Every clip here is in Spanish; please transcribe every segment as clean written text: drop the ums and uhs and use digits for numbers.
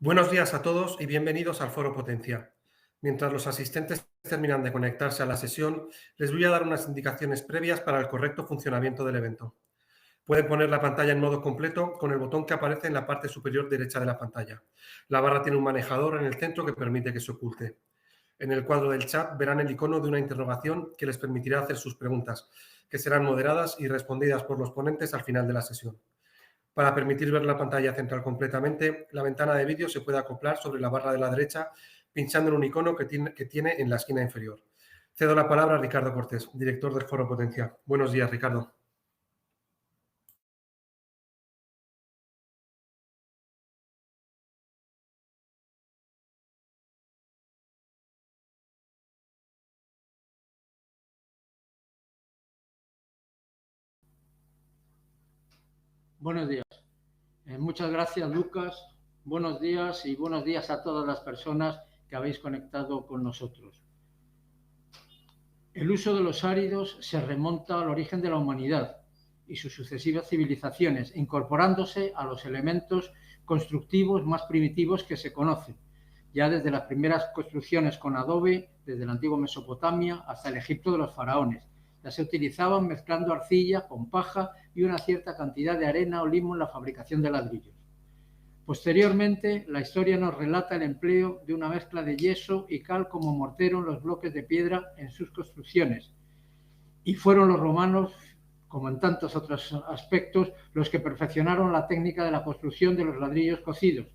Buenos días a todos y bienvenidos al Foro Potencia. Mientras los asistentes terminan de conectarse a la sesión, les voy a dar unas indicaciones previas para el correcto funcionamiento del evento. Pueden poner la pantalla en modo completo con el botón que aparece en la parte superior derecha de la pantalla. La barra tiene un manejador en el centro que permite que se oculte. En el cuadro del chat verán el icono de una interrogación que les permitirá hacer sus preguntas, que serán moderadas y respondidas por los ponentes al final de la sesión. Para permitir ver la pantalla central completamente, la ventana de vídeo se puede acoplar sobre la barra de la derecha pinchando en un icono que tiene en la esquina inferior. Cedo la palabra a Ricardo Cortés, director del Foro Potencia. Buenos días, Ricardo. Buenos días. Muchas gracias, Lucas. Buenos días y buenos días a todas las personas que habéis conectado con nosotros. El uso de los áridos se remonta al origen de la humanidad y sus sucesivas civilizaciones, incorporándose a los elementos constructivos más primitivos que se conocen, ya desde las primeras construcciones con adobe, desde la antigua Mesopotamia hasta el Egipto de los faraones. Ya se utilizaban mezclando arcilla con paja y una cierta cantidad de arena o limo en la fabricación de ladrillos. Posteriormente, la historia nos relata el empleo de una mezcla de yeso y cal como mortero en los bloques de piedra en sus construcciones. Y fueron los romanos, como en tantos otros aspectos, los que perfeccionaron la técnica de la construcción de los ladrillos cocidos,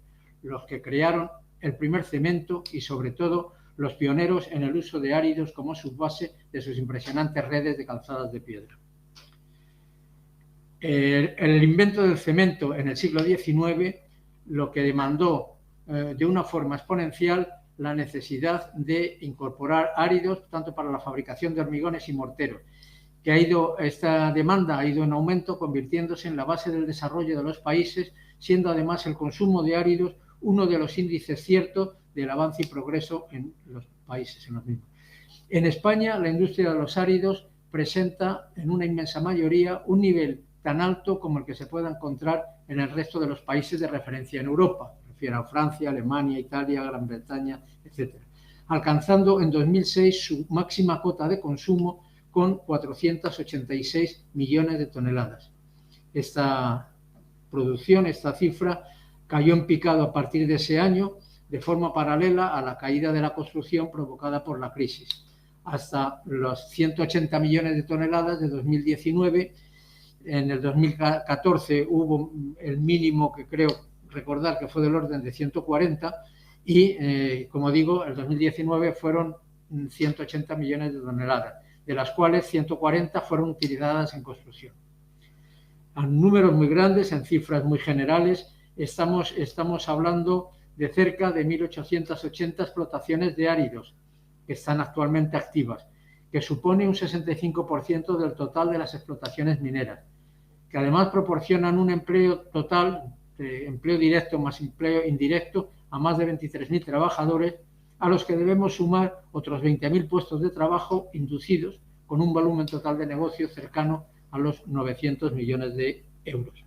los que crearon el primer cemento y, sobre todo, los pioneros en el uso de áridos como subbase de sus impresionantes redes de calzadas de piedra. El invento del cemento en el siglo XIX lo que demandó de una forma exponencial la necesidad de incorporar áridos tanto para la fabricación de hormigones y morteros, que esta demanda ha ido en aumento, convirtiéndose en la base del desarrollo de los países, siendo además el consumo de áridos uno de los índices ciertos del avance y progreso en los países, en los mismos. En España, la industria de los áridos presenta en una inmensa mayoría un nivel tan alto como el que se pueda encontrar en el resto de los países de referencia en Europa, me refiero a Francia, Alemania, Italia, Gran Bretaña, etc., alcanzando en 2006 su máxima cota de consumo con 486 millones de toneladas. Esta producción, esta cifra, cayó en picado a partir de ese año de forma paralela a la caída de la construcción provocada por la crisis, hasta los 180 millones de toneladas de 2019. En el 2014 hubo el mínimo que creo recordar que fue del orden de 140 y, como digo, el 2019 fueron 180 millones de toneladas, de las cuales 140 fueron utilizadas en construcción. A números muy grandes, en cifras muy generales, estamos hablando de cerca de 1.880 explotaciones de áridos que están actualmente activas, que supone un 65% del total de las explotaciones mineras, que además proporcionan un empleo total, empleo directo más empleo indirecto, a más de 23.000 trabajadores, a los que debemos sumar otros 20.000 puestos de trabajo inducidos, con un volumen total de negocio cercano a los 900 millones de euros.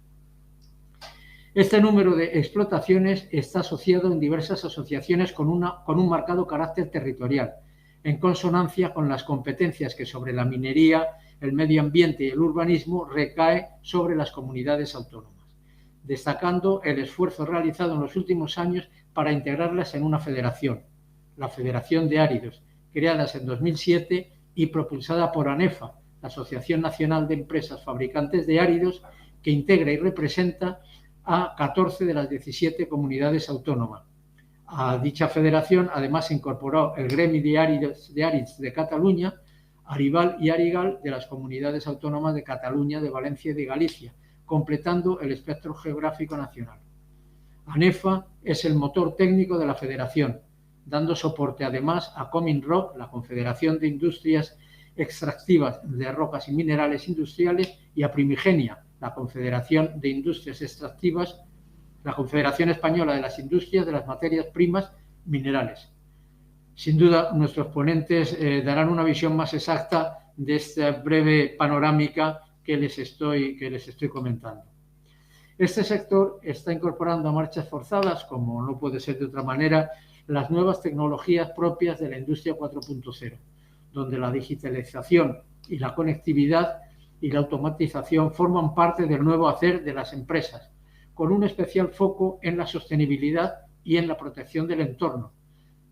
Este número de explotaciones está asociado en diversas asociaciones con un marcado carácter territorial, en consonancia con las competencias que sobre la minería, el medio ambiente y el urbanismo recae sobre las comunidades autónomas, destacando el esfuerzo realizado en los últimos años para integrarlas en una federación, la Federación de Áridos, creada en 2007 y propulsada por ANEFA, la Asociación Nacional de Empresas Fabricantes de Áridos, que integra y representa a 14 de las 17 comunidades autónomas. A dicha federación además se incorporó el gremio de árids de Cataluña, Arival y Arigal de las comunidades autónomas de Cataluña, de Valencia y de Galicia, completando el espectro geográfico nacional. ANEFA es el motor técnico de la federación, dando soporte además a Cominrock, la Confederación de Industrias Extractivas de Rocas y Minerales Industriales, y a Primigenia, la Confederación de Industrias Extractivas, la Confederación Española de las Industrias de las Materias Primas Minerales. Sin duda, nuestros ponentes darán una visión más exacta de esta breve panorámica que les estoy comentando. Este sector está incorporando a marchas forzadas, como no puede ser de otra manera, las nuevas tecnologías propias de la industria 4.0, donde la digitalización y la conectividad y la automatización forman parte del nuevo hacer de las empresas, con un especial foco en la sostenibilidad y en la protección del entorno,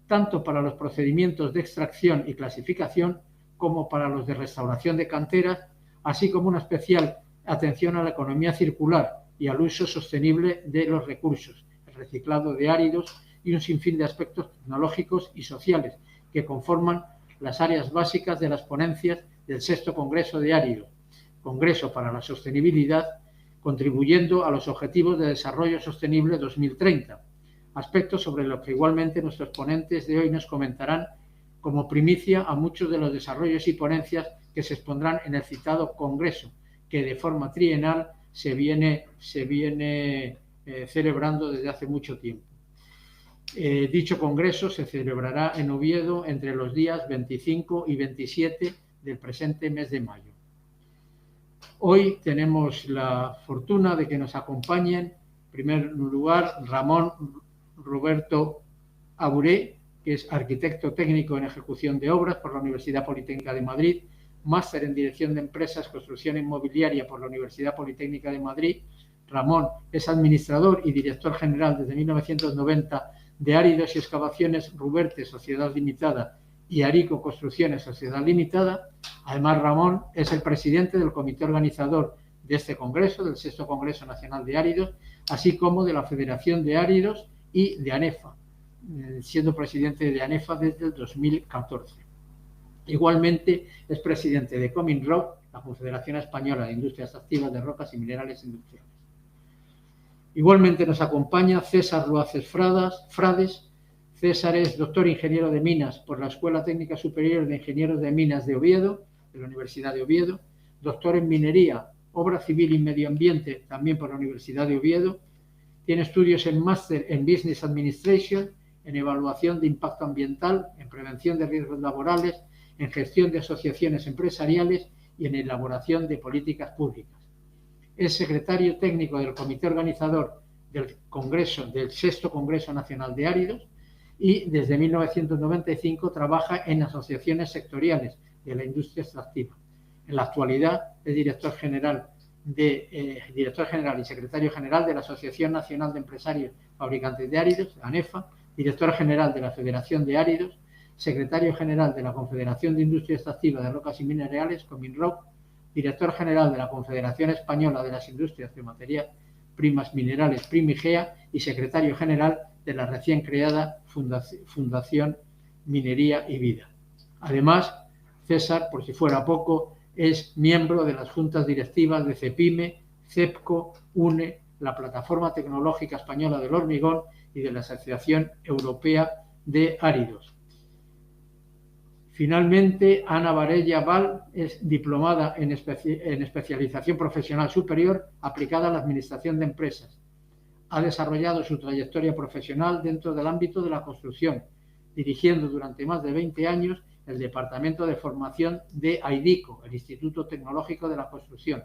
tanto para los procedimientos de extracción y clasificación como para los de restauración de canteras, así como una especial atención a la economía circular y al uso sostenible de los recursos, el reciclado de áridos y un sinfín de aspectos tecnológicos y sociales que conforman las áreas básicas de las ponencias del 6º Congreso de Áridos, Congreso para la Sostenibilidad, contribuyendo a los Objetivos de Desarrollo Sostenible 2030, aspectos sobre los que igualmente nuestros ponentes de hoy nos comentarán como primicia a muchos de los desarrollos y ponencias que se expondrán en el citado Congreso, que de forma trienal se viene celebrando desde hace mucho tiempo. Dicho Congreso se celebrará en Oviedo entre los días 25 y 27 del presente mes de mayo. Hoy tenemos la fortuna de que nos acompañen, en primer lugar, Ramón Roberto Aburé, que es arquitecto técnico en ejecución de obras por la Universidad Politécnica de Madrid, máster en Dirección de Empresas, Construcción Inmobiliaria por la Universidad Politécnica de Madrid. Ramón es administrador y director general desde 1990 de Áridos y Excavaciones Ruberte, Sociedad Limitada, y Arico Construcciones, Sociedad Limitada. Además, Ramón es el presidente del comité organizador de este congreso, del 6º Congreso Nacional de Áridos, así como de la Federación de Áridos y de ANEFA, siendo presidente de ANEFA desde el 2014. Igualmente es presidente de Cominrock, la Confederación Española de Industrias Activas de Rocas y Minerales Industriales. Igualmente nos acompaña César Luaces Frades. César es doctor ingeniero de minas por la Escuela Técnica Superior de Ingenieros de Minas de Oviedo, de la Universidad de Oviedo, doctor en minería, obra civil y medio ambiente también por la Universidad de Oviedo. Tiene estudios en máster en Business Administration, en evaluación de impacto ambiental, en prevención de riesgos laborales, en gestión de asociaciones empresariales y en elaboración de políticas públicas. Es secretario técnico del comité organizador del Congreso, del 6º Congreso Nacional de Áridos, y desde 1995 trabaja en asociaciones sectoriales de la industria extractiva. En la actualidad es director general y secretario general de la Asociación Nacional de Empresarios Fabricantes de Áridos, ANEFA, director general de la Federación de Áridos, secretario general de la Confederación de Industria Extractiva de Rocas y Minerales, Cominrock, director general de la Confederación Española de las Industrias de Materias Primas Minerales, Primigea, y secretario general de la recién creada Fundación Minería y Vida. Además, César, por si fuera poco, es miembro de las juntas directivas de CEPIME, CEPCO, UNE, la Plataforma Tecnológica Española del Hormigón y de la Asociación Europea de Áridos. Finalmente, Ana Varella Val es diplomada en especialización profesional superior aplicada a la administración de empresas. Ha desarrollado su trayectoria profesional dentro del ámbito de la construcción, dirigiendo durante más de 20 años el Departamento de Formación de AIDICO, el Instituto Tecnológico de la Construcción,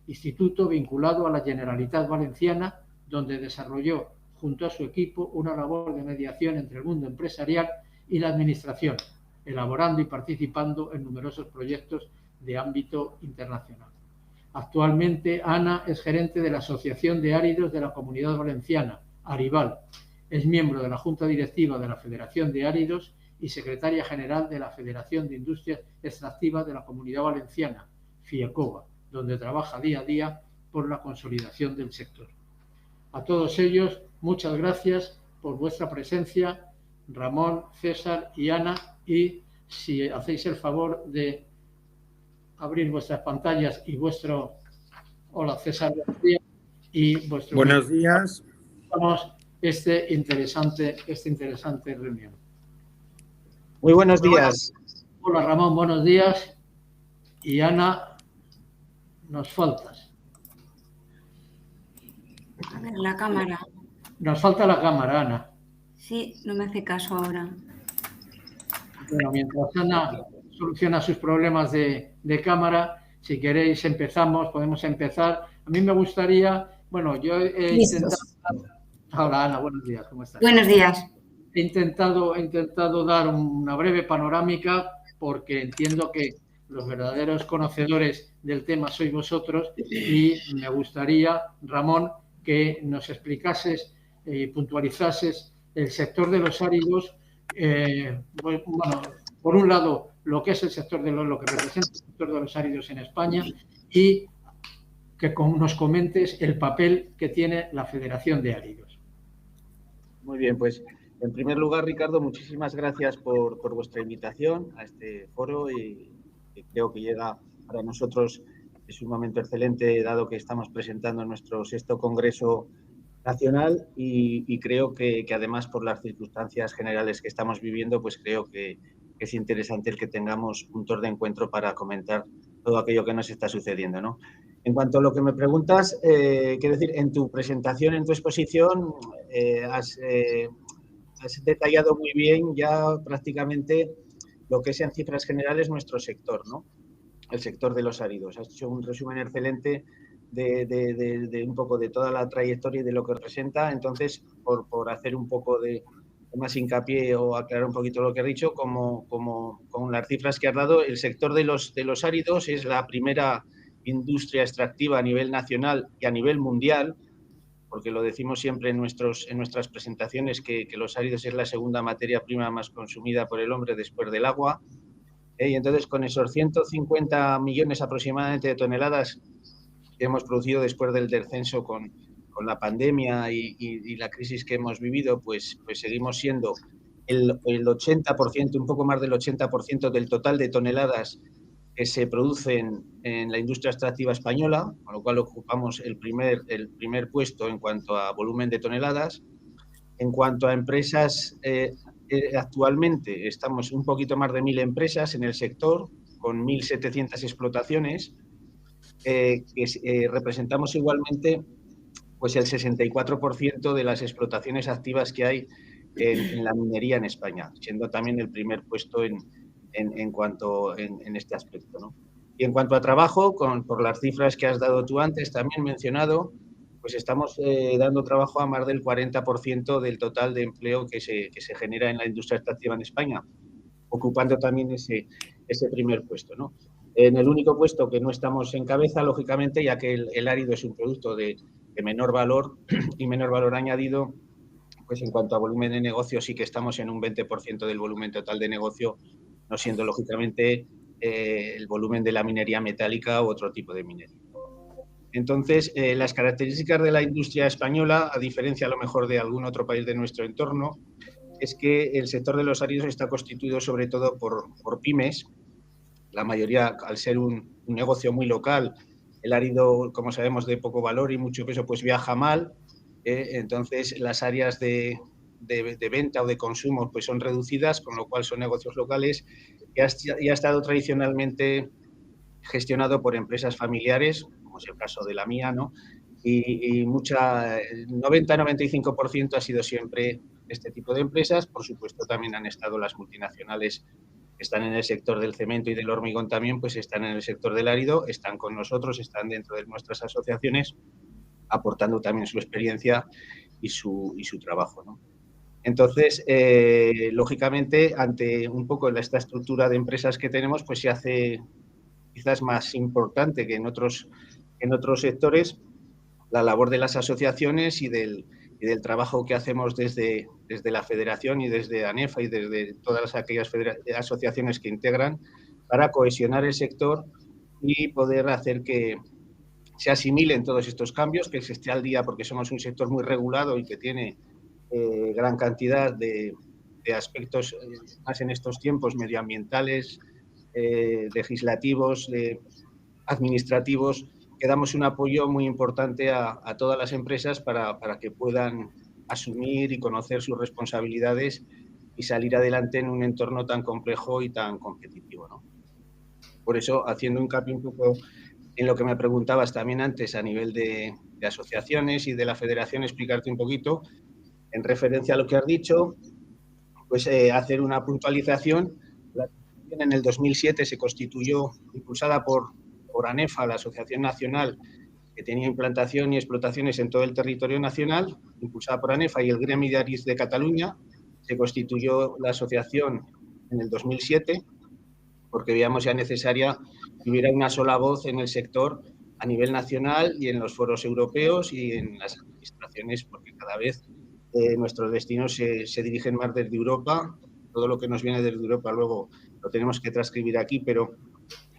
instituto vinculado a la Generalitat Valenciana, donde desarrolló junto a su equipo una labor de mediación entre el mundo empresarial y la administración, elaborando y participando en numerosos proyectos de ámbito internacional. Actualmente, Ana es gerente de la Asociación de Áridos de la Comunidad Valenciana, ARIVAL. Es miembro de la Junta Directiva de la Federación de Áridos y secretaria general de la Federación de Industrias Extractivas de la Comunidad Valenciana, FIECOVA, donde trabaja día a día por la consolidación del sector. A todos ellos, muchas gracias por vuestra presencia, Ramón, César y Ana, y si hacéis el favor de abrir vuestras pantallas y vuestro... Hola, César. Y vuestro... Buenos días. Vamos esta interesante reunión. Muy buenos días. Hola, Ramón, buenos días. Y Ana, nos faltas. A ver, la cámara. Nos falta la cámara, Ana. Sí, no me hace caso ahora. Bueno, mientras Ana soluciona sus problemas de cámara, si queréis podemos empezar. A mí me gustaría Bueno, yo he Listos. intentado... Hola, Ana, buenos días, ¿cómo estás? Buenos días. He intentado dar una breve panorámica porque entiendo que los verdaderos conocedores del tema sois vosotros y me gustaría, Ramón, que nos explicases y puntualizases el sector de los áridos. Bueno, por un lado, lo que es el sector de lo que representa el sector de los áridos en España y que nos comentes el papel que tiene la Federación de Áridos. Muy bien, pues en primer lugar, Ricardo, muchísimas gracias por vuestra invitación a este foro y creo que llega para nosotros, es un momento excelente dado que estamos presentando nuestro 6º Congreso Nacional y creo que además por las circunstancias generales que estamos viviendo, pues creo que es interesante el que tengamos puntos de encuentro para comentar todo aquello que nos está sucediendo, ¿no? En cuanto a lo que me preguntas, quiero decir, en tu presentación, en tu exposición, has detallado muy bien ya prácticamente lo que es en cifras generales nuestro sector, ¿no? El sector de los áridos. Has hecho un resumen excelente de un poco de toda la trayectoria y de lo que representa. Entonces, por hacer un poco de más hincapié o aclarar un poquito lo que he dicho, como con las cifras que has dado, el sector de los áridos es la primera industria extractiva a nivel nacional y a nivel mundial, porque lo decimos siempre en nuestras presentaciones, que los áridos es la segunda materia prima más consumida por el hombre después del agua. Y entonces, con esos 150 millones aproximadamente de toneladas que hemos producido después del descenso con la pandemia y la crisis que hemos vivido, pues seguimos siendo el 80%, un poco más del 80% del total de toneladas que se producen en la industria extractiva española, con lo cual ocupamos el primer puesto en cuanto a volumen de toneladas. En cuanto a empresas, actualmente estamos un poquito más de 1.000 empresas en el sector, con 1.700 explotaciones, que representamos igualmente pues el 64% de las explotaciones activas que hay en la minería en España, siendo también el primer puesto en este aspecto, ¿no? Y en cuanto a trabajo, por las cifras que has dado tú antes, también mencionado, pues estamos dando trabajo a más del 40% del total de empleo que se genera en la industria extractiva en España, ocupando también ese primer puesto, ¿no? En el único puesto que no estamos en cabeza, lógicamente, ya que el árido es un producto de menor valor y menor valor añadido, pues en cuanto a volumen de negocio sí que estamos en un 20% del volumen total de negocio, no siendo lógicamente el volumen de la minería metálica u otro tipo de minería. Entonces, las características de la industria española, a diferencia a lo mejor de algún otro país de nuestro entorno, es que el sector de los áridos está constituido sobre todo por pymes. La mayoría, al ser un negocio muy local, el árido, como sabemos, de poco valor y mucho peso, pues viaja mal. Entonces, las áreas de venta o de consumo pues son reducidas, con lo cual son negocios locales y ha estado tradicionalmente gestionado por empresas familiares, como es el caso de la mía, ¿no? Y 90-95% ha sido siempre este tipo de empresas. Por supuesto, también han estado las multinacionales que están en el sector del cemento y del hormigón también, pues están en el sector del árido, están con nosotros, están dentro de nuestras asociaciones, aportando también su experiencia y su trabajo, ¿no? Entonces, lógicamente, ante un poco esta estructura de empresas que tenemos, pues se hace quizás más importante que en otros sectores la labor de las asociaciones y del trabajo que hacemos desde la Federación y desde ANEFA y desde todas aquellas asociaciones que integran para cohesionar el sector y poder hacer que se asimilen todos estos cambios, que se esté al día, porque somos un sector muy regulado y que tiene gran cantidad de aspectos, más en estos tiempos, medioambientales, legislativos, administrativos, que damos un apoyo muy importante a todas las empresas para que puedan asumir y conocer sus responsabilidades y salir adelante en un entorno tan complejo y tan competitivo, ¿no? Por eso, haciendo hincapié un poco en lo que me preguntabas también antes a nivel de asociaciones y de la federación, explicarte un poquito, en referencia a lo que has dicho, pues hacer una puntualización. La asociación en el 2007 se constituyó, impulsada por ANEFA, la Asociación Nacional que tenía implantación y explotaciones en todo el territorio nacional, impulsada por ANEFA y el Gremi de Aris de Cataluña. Se constituyó la asociación en el 2007 porque veíamos ya necesaria que hubiera una sola voz en el sector a nivel nacional y en los foros europeos y en las administraciones, porque cada vez nuestros destinos se dirigen más desde Europa. Todo lo que nos viene desde Europa luego lo tenemos que transcribir aquí, pero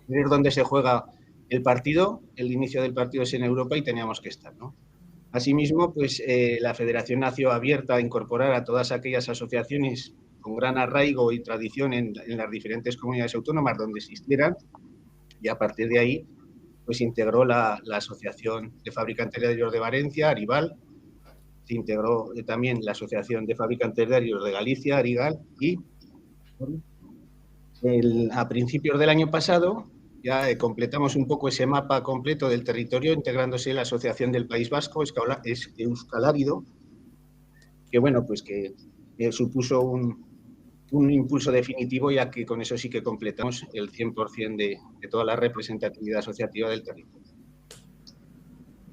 ver dónde se juega el partido, el inicio del partido es en Europa y teníamos que estar, ¿no? Asimismo, pues la Federación nació abierta a incorporar a todas aquellas asociaciones con gran arraigo y tradición en las diferentes comunidades autónomas donde existieran, y a partir de ahí pues integró la Asociación de Fabricantes de Aéreos de Valencia, Arival, se integró también la Asociación de Fabricantes de Aéreos de Galicia, Arigal, y a principios del año pasado ya completamos un poco ese mapa completo del territorio, integrándose la Asociación del País Vasco, Euskal Árido, que bueno, pues que supuso un impulso definitivo, ya que con eso sí que completamos el 100% de toda la representatividad asociativa del territorio.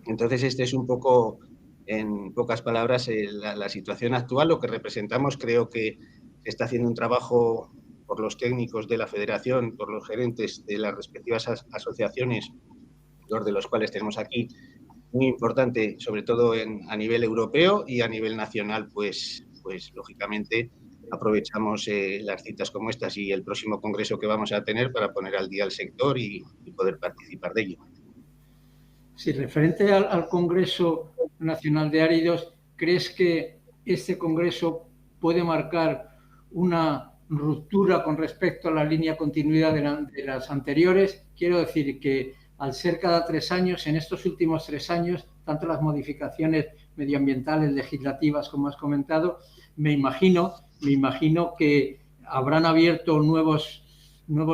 Entonces, este es un poco, en pocas palabras, la situación actual, lo que representamos. Creo que se está haciendo un trabajo por los técnicos de la Federación, por los gerentes de las respectivas asociaciones, dos de los cuales tenemos aquí, muy importante, sobre todo a nivel europeo, y a nivel nacional, pues lógicamente aprovechamos las citas como estas y el próximo congreso que vamos a tener para poner al día al sector y poder participar de ello. Sí, referente al Congreso Nacional de Áridos, ¿crees que este congreso puede marcar una ruptura con respecto a la línea de continuidad de las anteriores? Quiero decir que al ser cada 3 años, en estos últimos 3 años, tanto las modificaciones medioambientales, legislativas, como has comentado, me imagino que habrán abierto nuevos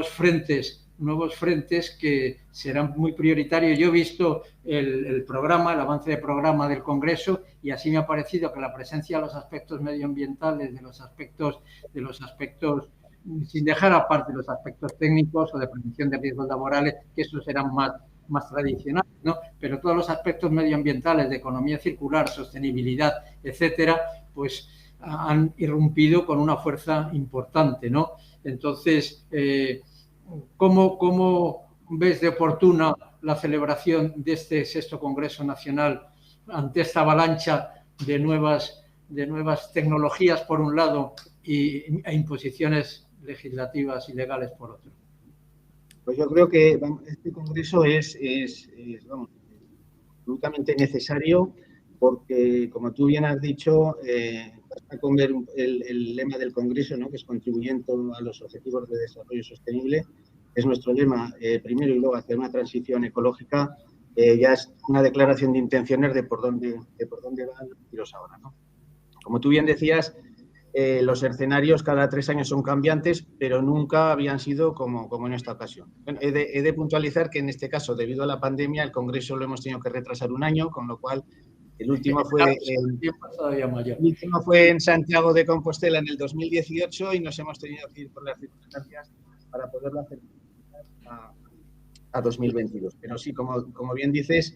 frentes que serán muy prioritarios. Yo he visto el avance de programa del Congreso, y así me ha parecido que la presencia de los aspectos medioambientales, de los aspectos, sin dejar aparte los aspectos técnicos o de prevención de riesgos laborales, que esos serán más tradicionales, ¿no? Pero todos los aspectos medioambientales, de economía circular, sostenibilidad, etcétera, pues han irrumpido con una fuerza importante, ¿no? Entonces, ¿cómo ves de oportuna la celebración de este 6º Congreso Nacional ante esta avalancha de nuevas tecnologías por un lado e imposiciones legislativas y legales por otro? Pues yo creo que este congreso es absolutamente necesario, porque, como tú bien has dicho, basta con ver el lema del congreso, ¿no?, que es contribuyendo a los objetivos de desarrollo sostenible. Es nuestro lema, primero, y luego hacer una transición ecológica. Ya es una declaración de intenciones de por dónde van los tiros ahora, ¿no? Como tú bien decías, los escenarios cada 3 años son cambiantes, pero nunca habían sido como en esta ocasión. Bueno, he de puntualizar que en este caso, debido a la pandemia, el congreso lo hemos tenido que retrasar 1 año, con lo cual el último fue en Santiago de Compostela en el 2018, y nos hemos tenido que ir por las circunstancias para poderlo hacer a 2022. Pero sí, como bien dices,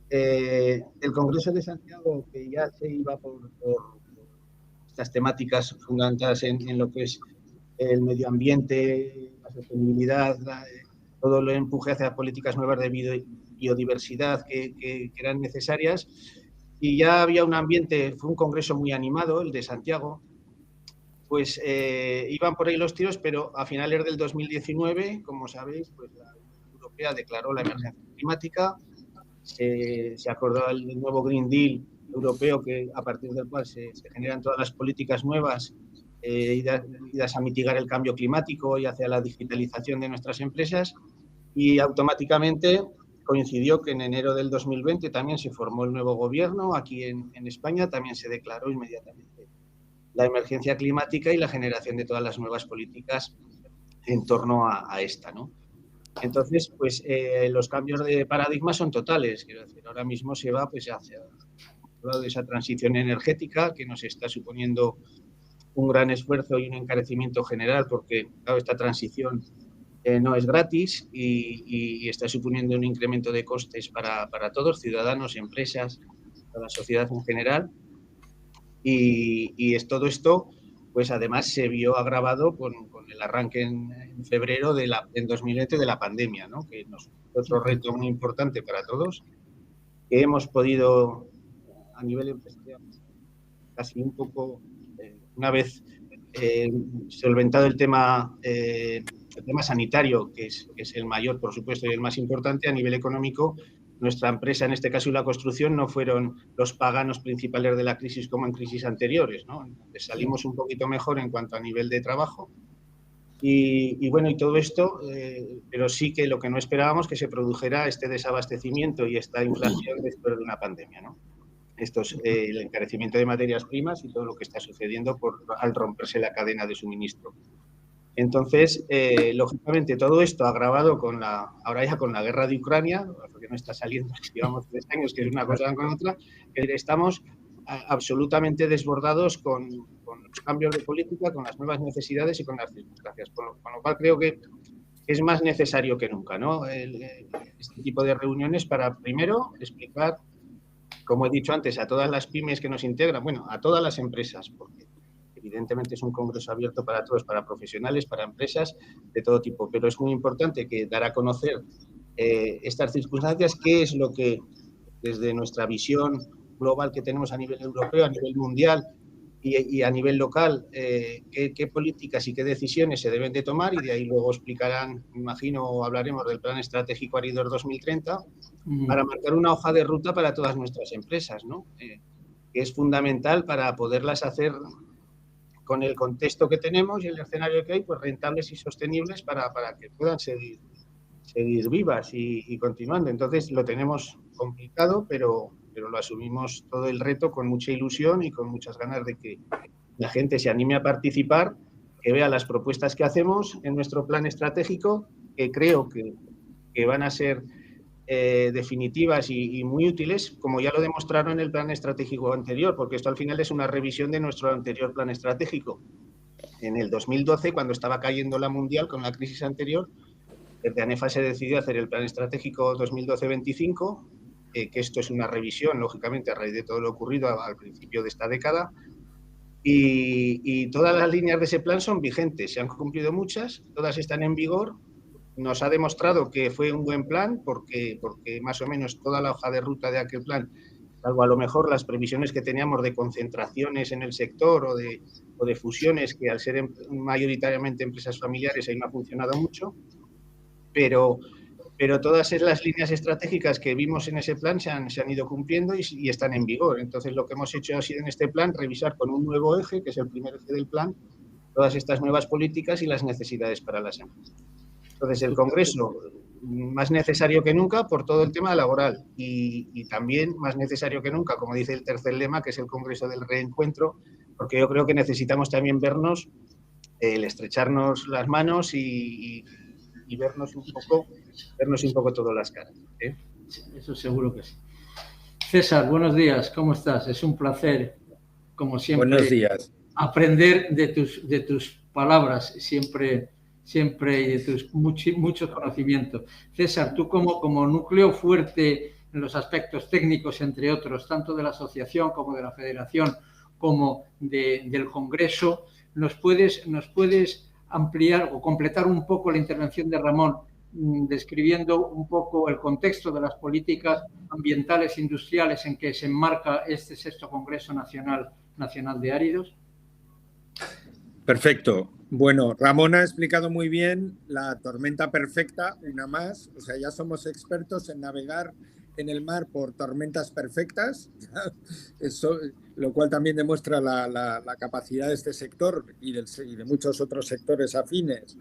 el Congreso de Santiago, que ya se iba por estas temáticas fundamentadas en lo que es el medio ambiente, la sostenibilidad, todo lo empuje hacia políticas nuevas de biodiversidad que eran necesarias, y ya había un ambiente. Fue un congreso muy animado, el de Santiago, pues iban por ahí los tiros, pero a finales del 2019, como sabéis, pues la Unión Europea declaró la emergencia climática, se acordó el nuevo Green Deal europeo, que a partir del cual se generan todas las políticas nuevas idas a mitigar el cambio climático y hacia la digitalización de nuestras empresas, y automáticamente coincidió que en enero del 2020 también se formó el nuevo gobierno. Aquí en España también se declaró inmediatamente la emergencia climática y la generación de todas las nuevas políticas en torno a esta, ¿no? Entonces, pues los cambios de paradigma son totales. Quiero decir, ahora mismo se va pues hacia esa transición energética, que nos está suponiendo un gran esfuerzo y un encarecimiento general, porque claro, esta transición no es gratis y está suponiendo un incremento de costes para todos, ciudadanos, empresas, para la sociedad en general. Y es todo esto, pues además se vio agravado con el arranque en febrero en 2020 de la pandemia, ¿no? Que nos otro reto muy importante para todos, que hemos podido a nivel empresarial casi un poco, una vez solventado el tema sanitario, que es el mayor, por supuesto, y el más importante, a nivel económico, nuestra empresa, en este caso y la construcción, no fueron los paganos principales de la crisis como en crisis anteriores, ¿no? Salimos un poquito mejor en cuanto a nivel de trabajo. Y bueno, y todo esto, pero sí que lo que no esperábamos que se produjera este desabastecimiento y esta inflación después de una pandemia, ¿no? Esto es el encarecimiento de materias primas y todo lo que está sucediendo al romperse la cadena de suministro. Entonces, lógicamente, todo esto agravado ahora ya con la guerra de Ucrania, porque no está saliendo, llevamos 3 años, que es una cosa con otra, que estamos absolutamente desbordados con los cambios de política, con las nuevas necesidades y con las circunstancias. Con lo cual creo que es más necesario que nunca, ¿no? Este tipo de reuniones para, primero, explicar, como he dicho antes, a todas las pymes que nos integran, bueno, a todas las empresas, porque evidentemente es un congreso abierto para todos, para profesionales, para empresas de todo tipo, pero es muy importante que dar a conocer estas circunstancias, qué es lo que desde nuestra visión global que tenemos a nivel europeo, a nivel mundial y a nivel local, qué políticas y qué decisiones se deben de tomar, y de ahí luego explicarán, me imagino, hablaremos del Plan Estratégico Áridos 2030, para marcar una hoja de ruta para todas nuestras empresas, ¿no? Que es fundamental para poderlas hacer con el contexto que tenemos y el escenario que hay, pues rentables y sostenibles para que puedan seguir vivas y continuando. Entonces lo tenemos complicado, pero lo asumimos todo el reto con mucha ilusión y con muchas ganas de que la gente se anime a participar, que vea las propuestas que hacemos en nuestro plan estratégico, que creo que van a ser definitivas y muy útiles, como ya lo demostraron en el plan estratégico anterior, porque esto al final es una revisión de nuestro anterior plan estratégico. En el 2012, cuando estaba cayendo la mundial con la crisis anterior, desde ANEFA se decidió hacer el plan estratégico 2012-25, que esto es una revisión, lógicamente, a raíz de todo lo ocurrido al principio de esta década, y todas las líneas de ese plan son vigentes, se han cumplido muchas, todas están en vigor. Nos ha demostrado que fue un buen plan porque más o menos toda la hoja de ruta de aquel plan, salvo a lo mejor las previsiones que teníamos de concentraciones en el sector o de fusiones, que al ser mayoritariamente empresas familiares ahí no ha funcionado mucho, pero todas las líneas estratégicas que vimos en ese plan se han ido cumpliendo y están en vigor. Entonces lo que hemos hecho ha sido en este plan revisar con un nuevo eje, que es el primer eje del plan, todas estas nuevas políticas y las necesidades para las empresas. Entonces, el Congreso, más necesario que nunca por todo el tema laboral y también más necesario que nunca, como dice el tercer lema, que es el Congreso del Reencuentro, porque yo creo que necesitamos también vernos, el estrecharnos las manos y vernos un poco todas las caras. Eso seguro que sí. César, buenos días, ¿cómo estás? Es un placer, como siempre, buenos días, aprender de tus palabras siempre y de tus muchos conocimientos. César, tú como núcleo fuerte en los aspectos técnicos, entre otros, tanto de la asociación como de la federación, como del Congreso, ¿nos puedes ampliar o completar un poco la intervención de Ramón, describiendo un poco el contexto de las políticas ambientales e industriales en que se enmarca este 6º Congreso Nacional de Áridos? Perfecto. Bueno, Ramón ha explicado muy bien la tormenta perfecta, una más. O sea, ya somos expertos en navegar en el mar por tormentas perfectas, eso, lo cual también demuestra la capacidad de este sector y de muchos otros sectores afines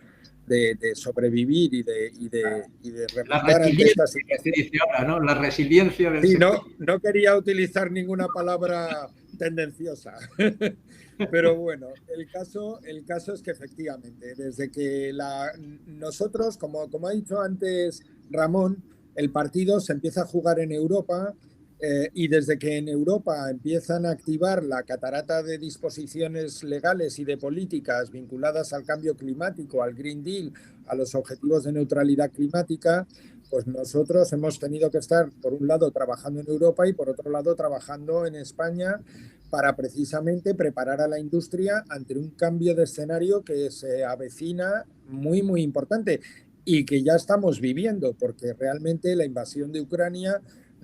de sobrevivir y de remontar ante esta situación. Dice ahora, ¿no? La resiliencia del sector. No quería utilizar ninguna palabra tendenciosa. Pero bueno, el caso es que efectivamente, desde que nosotros, como ha dicho antes Ramón, el partido se empieza a jugar en Europa Y desde que en Europa empiezan a activar la catarata de disposiciones legales y de políticas vinculadas al cambio climático, al Green Deal, a los objetivos de neutralidad climática, pues nosotros hemos tenido que estar, por un lado, trabajando en Europa y, por otro lado, trabajando en España para precisamente preparar a la industria ante un cambio de escenario que se avecina muy, muy importante y que ya estamos viviendo, porque realmente la invasión de Ucrania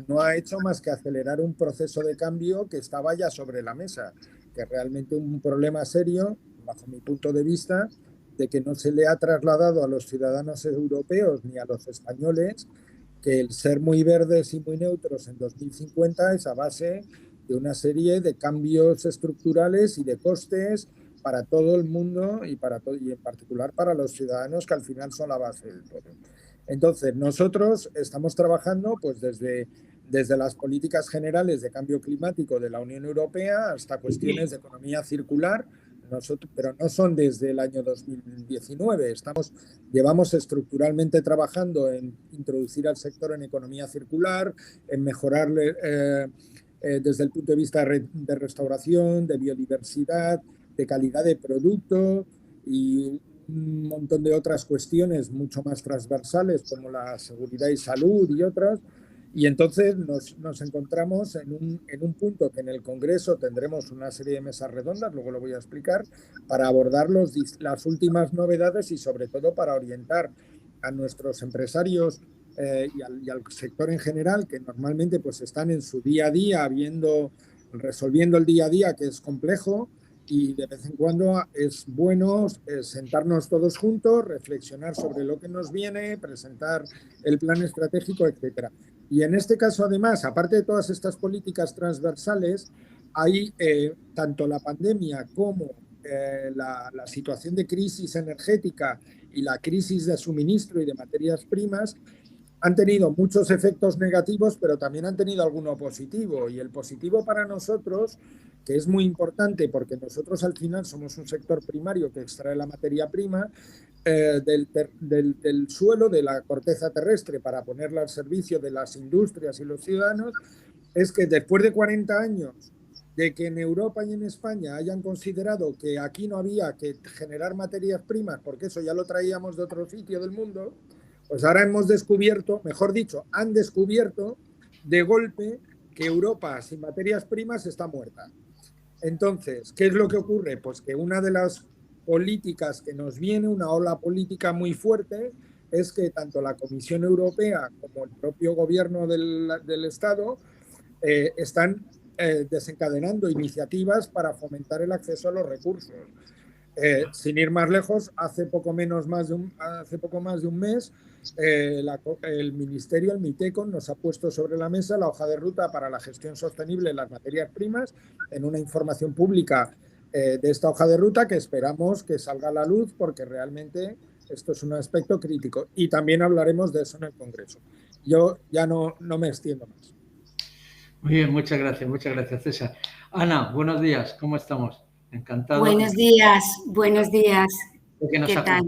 no ha hecho más que acelerar un proceso de cambio que estaba ya sobre la mesa, que es realmente un problema serio, bajo mi punto de vista, de que no se le ha trasladado a los ciudadanos europeos ni a los españoles que el ser muy verdes y muy neutros en 2050 es a base de una serie de cambios estructurales y de costes para todo el mundo y en particular para los ciudadanos, que al final son la base del todo. Entonces, nosotros estamos trabajando pues desde las políticas generales de cambio climático de la Unión Europea hasta cuestiones de economía circular, pero no son desde el año 2019. Llevamos estructuralmente trabajando en introducir al sector en economía circular, en mejorarle desde el punto de vista de restauración, de biodiversidad, de calidad de producto y un montón de otras cuestiones mucho más transversales como la seguridad y salud y otras. Y entonces nos encontramos en un punto que en el Congreso tendremos una serie de mesas redondas, luego lo voy a explicar, para abordar las últimas novedades y sobre todo para orientar a nuestros empresarios y al sector en general, que normalmente pues están en su día a día resolviendo el día a día, que es complejo, y de vez en cuando es bueno sentarnos todos juntos, reflexionar sobre lo que nos viene, presentar el plan estratégico, etcétera. Y en este caso, además, aparte de todas estas políticas transversales, hay tanto la pandemia como la situación de crisis energética y la crisis de suministro y de materias primas han tenido muchos efectos negativos, pero también han tenido alguno positivo. Y el positivo para nosotros, que es muy importante porque nosotros al final somos un sector primario que extrae la materia prima del suelo, de la corteza terrestre, para ponerla al servicio de las industrias y los ciudadanos, es que después de 40 años de que en Europa y en España hayan considerado que aquí no había que generar materias primas, porque eso ya lo traíamos de otro sitio del mundo, pues ahora hemos descubierto, mejor dicho, han descubierto de golpe que Europa sin materias primas está muerta. Entonces, ¿qué es lo que ocurre? Pues que una de las políticas que nos viene, una ola política muy fuerte, es que tanto la Comisión Europea como el propio gobierno del Estado están desencadenando iniciativas para fomentar el acceso a los recursos. Sin ir más lejos, hace poco más de un mes, el Ministerio, el MITECON, nos ha puesto sobre la mesa la hoja de ruta para la gestión sostenible de las materias primas en una información pública de esta hoja de ruta que esperamos que salga a la luz porque realmente esto es un aspecto crítico y también hablaremos de eso en el Congreso. Yo ya no me extiendo más. Muy bien, muchas gracias César. Ana, buenos días, ¿cómo estamos? Encantado. Buenos días. ¿Qué tal?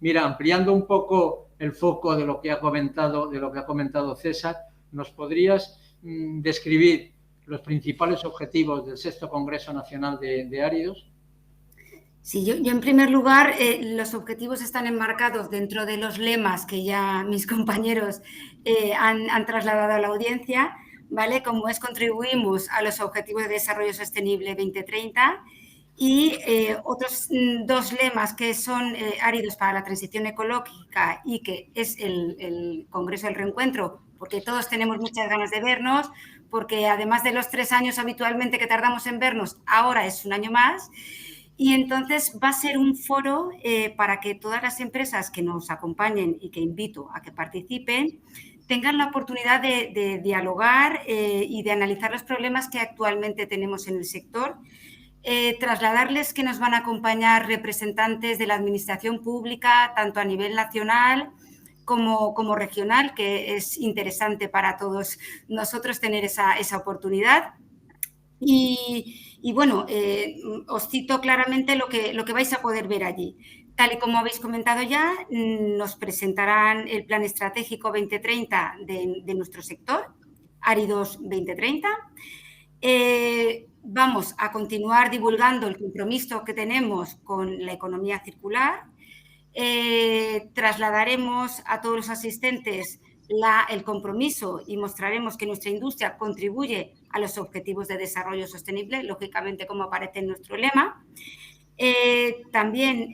Mira, ampliando un poco el foco de lo que ha comentado César, ¿nos podrías describir los principales objetivos del Sexto Congreso Nacional de Áridos? Sí, yo en primer lugar, los objetivos están enmarcados dentro de los lemas que ya mis compañeros han trasladado a la audiencia, ¿vale? Como es contribuimos a los Objetivos de Desarrollo Sostenible 2030 y otros dos lemas que son áridos para la transición ecológica y que es el Congreso del Reencuentro, porque todos tenemos muchas ganas de vernos, porque además de los 3 años habitualmente que tardamos en vernos, ahora es un año más. Y entonces va a ser un foro para que todas las empresas que nos acompañen y que invito a que participen tengan la oportunidad de dialogar y de analizar los problemas que actualmente tenemos en el sector. Trasladarles que nos van a acompañar representantes de la administración pública, tanto a nivel nacional como regional, que es interesante para todos nosotros tener esa oportunidad. Y bueno, os cito claramente lo que vais a poder ver allí. Tal y como habéis comentado ya, nos presentarán el Plan Estratégico 2030 de nuestro sector, Áridos 2030. Vamos a continuar divulgando el compromiso que tenemos con la economía circular. Trasladaremos a todos los asistentes el compromiso y mostraremos que nuestra industria contribuye a los objetivos de desarrollo sostenible, lógicamente como aparece en nuestro lema. También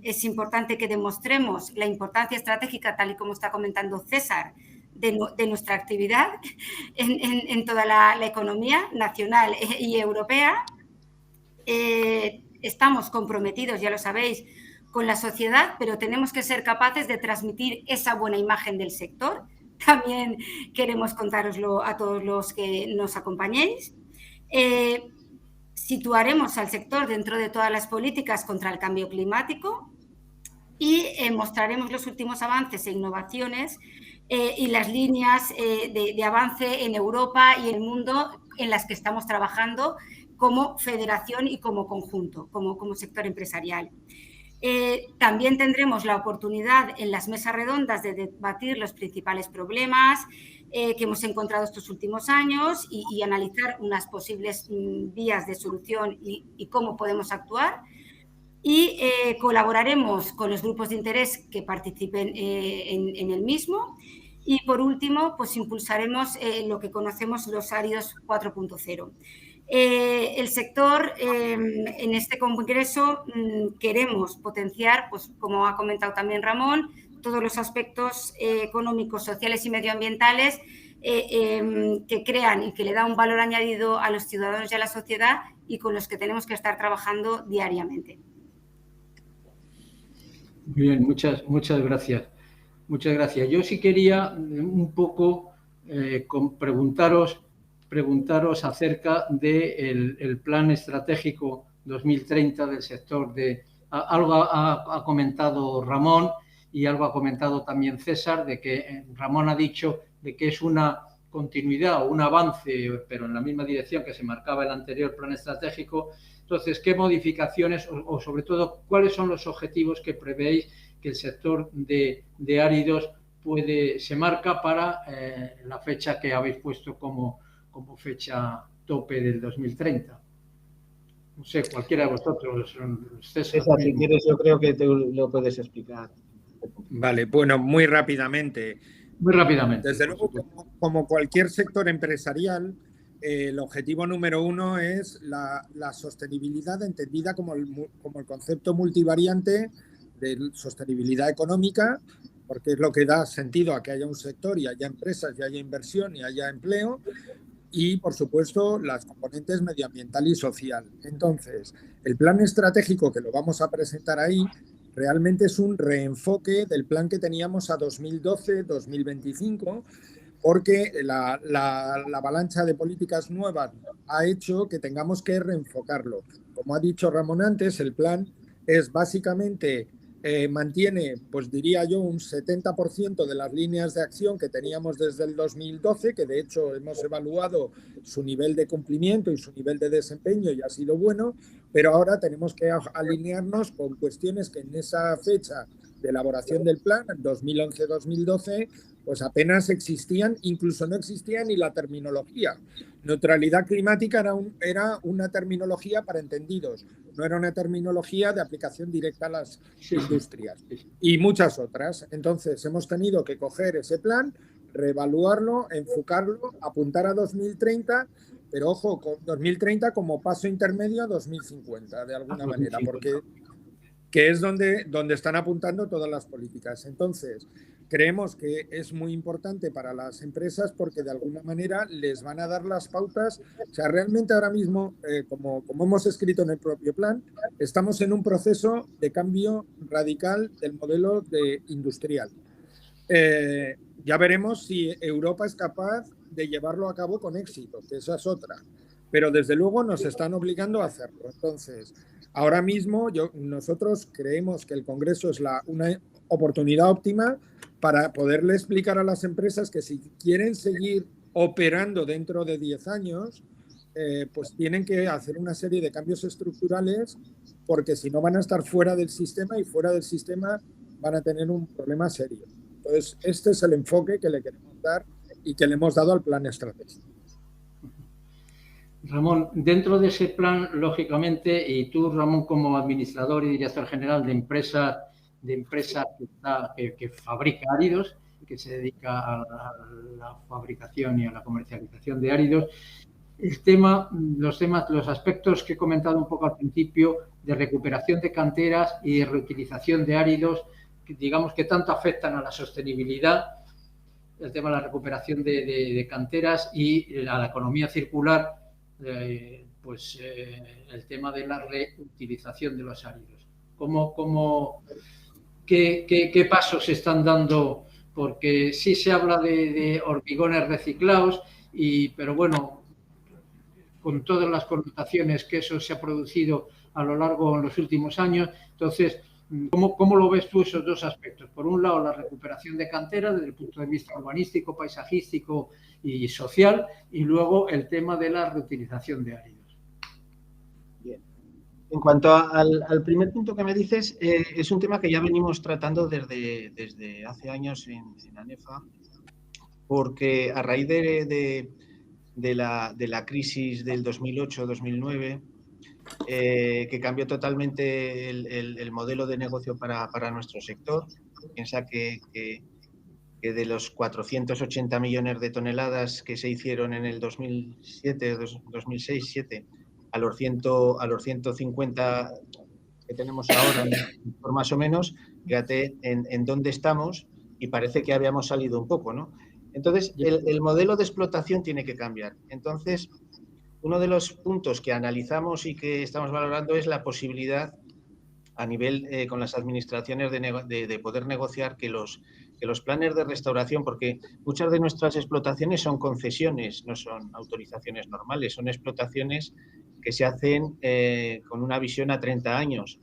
es importante que demostremos la importancia estratégica, tal y como está comentando César, de nuestra actividad en toda la economía nacional y europea. Estamos comprometidos, ya lo sabéis, con la sociedad, pero tenemos que ser capaces de transmitir esa buena imagen del sector. También queremos contároslo a todos los que nos acompañéis. Situaremos al sector dentro de todas las políticas contra el cambio climático y mostraremos los últimos avances e innovaciones y las líneas de avance en Europa y el mundo en las que estamos trabajando como federación y como conjunto, como sector empresarial. También tendremos la oportunidad en las mesas redondas de debatir los principales problemas que hemos encontrado estos últimos años y analizar unas posibles vías de solución y cómo podemos actuar. Y colaboraremos con los grupos de interés que participen en el mismo. Y, por último, pues impulsaremos lo que conocemos los áridos 4.0. El sector, en este congreso, queremos potenciar, pues como ha comentado también Ramón, todos los aspectos económicos, sociales y medioambientales que crean y que le da un valor añadido a los ciudadanos y a la sociedad y con los que tenemos que estar trabajando diariamente. Muy bien, muchas gracias. Muchas gracias. Yo sí quería un poco preguntaros acerca del plan estratégico 2030 del sector de... Algo ha comentado Ramón y algo ha comentado también César, de que Ramón ha dicho de que es una continuidad o un avance, pero en la misma dirección que se marcaba el anterior plan estratégico. Entonces, ¿qué modificaciones o sobre todo cuáles son los objetivos que prevéis que el sector de áridos se marca para la fecha que habéis puesto como fecha tope del 2030? No sé, cualquiera de vosotros. César, si quieres, yo creo que te lo puedes explicar. Vale, bueno, muy rápidamente. Muy rápidamente. Desde luego, como cualquier sector empresarial, el objetivo número uno es la sostenibilidad entendida como el concepto multivariante de sostenibilidad económica, porque es lo que da sentido a que haya un sector y haya empresas y haya inversión y haya empleo, y, por supuesto, las componentes medioambiental y social. Entonces, el plan estratégico que lo vamos a presentar ahí realmente es un reenfoque del plan que teníamos a 2012-2025, porque la avalancha de políticas nuevas ha hecho que tengamos que reenfocarlo. Como ha dicho Ramón antes, el plan es básicamente... mantiene, pues diría yo, un 70% de las líneas de acción que teníamos desde el 2012, que de hecho hemos evaluado su nivel de cumplimiento y su nivel de desempeño y ha sido bueno, pero ahora tenemos que alinearnos con cuestiones que en esa fecha de elaboración del plan, en 2011-2012, pues apenas existían, incluso no existía ni la terminología. Neutralidad climática era una terminología para entendidos, no era una terminología de aplicación directa a las industrias y muchas otras. Entonces hemos tenido que coger ese plan, reevaluarlo, enfocarlo, apuntar a 2030, pero ojo, con 2030 como paso intermedio a 2050, de alguna manera, porque que es donde están apuntando todas las políticas. Entonces, creemos que es muy importante para las empresas porque de alguna manera les van a dar las pautas. O sea, realmente ahora mismo, como hemos escrito en el propio plan, estamos en un proceso de cambio radical del modelo industrial. Ya veremos si Europa es capaz de llevarlo a cabo con éxito, que esa es otra. Pero desde luego nos están obligando a hacerlo. Entonces, ahora mismo nosotros creemos que el Congreso es una oportunidad óptima para poderle explicar a las empresas que si quieren seguir operando dentro de 10 años, pues tienen que hacer una serie de cambios estructurales porque si no van a estar fuera del sistema y fuera del sistema van a tener un problema serio. Entonces, este es el enfoque que le queremos dar y que le hemos dado al plan estratégico. Ramón, dentro de ese plan, lógicamente, y tú, Ramón, como administrador y director general de empresa que fabrica áridos, que se dedica a la fabricación y a la comercialización de áridos, los aspectos que he comentado un poco al principio de recuperación de canteras y de reutilización de áridos, que digamos que tanto afectan a la sostenibilidad, el tema de la recuperación de canteras y a la economía circular, el tema de la reutilización de los áridos. ¿Qué pasos se están dando? Porque sí se habla de hormigones reciclados, pero bueno, con todas las connotaciones que eso se ha producido a lo largo de los últimos años. Entonces, ¿cómo lo ves tú esos dos aspectos? Por un lado, la recuperación de canteras desde el punto de vista urbanístico, paisajístico y social, y luego el tema de la reutilización de áridos. Bien. En cuanto al primer punto que me dices, es un tema que ya venimos tratando desde hace años en ANEFA, porque a raíz de la crisis del 2008-2009, que cambió totalmente el modelo de negocio para nuestro sector. Piensa que de los 480 millones de toneladas que se hicieron en el 2006-2007 a los 150 que tenemos ahora, más o menos, fíjate en dónde estamos y parece que habíamos salido un poco, ¿no? Entonces, el modelo de explotación tiene que cambiar. Entonces, uno de los puntos que analizamos y que estamos valorando es la posibilidad a nivel con las administraciones de poder negociar que los planes de restauración, porque muchas de nuestras explotaciones son concesiones, no son autorizaciones normales, son explotaciones que se hacen con una visión a 30 años.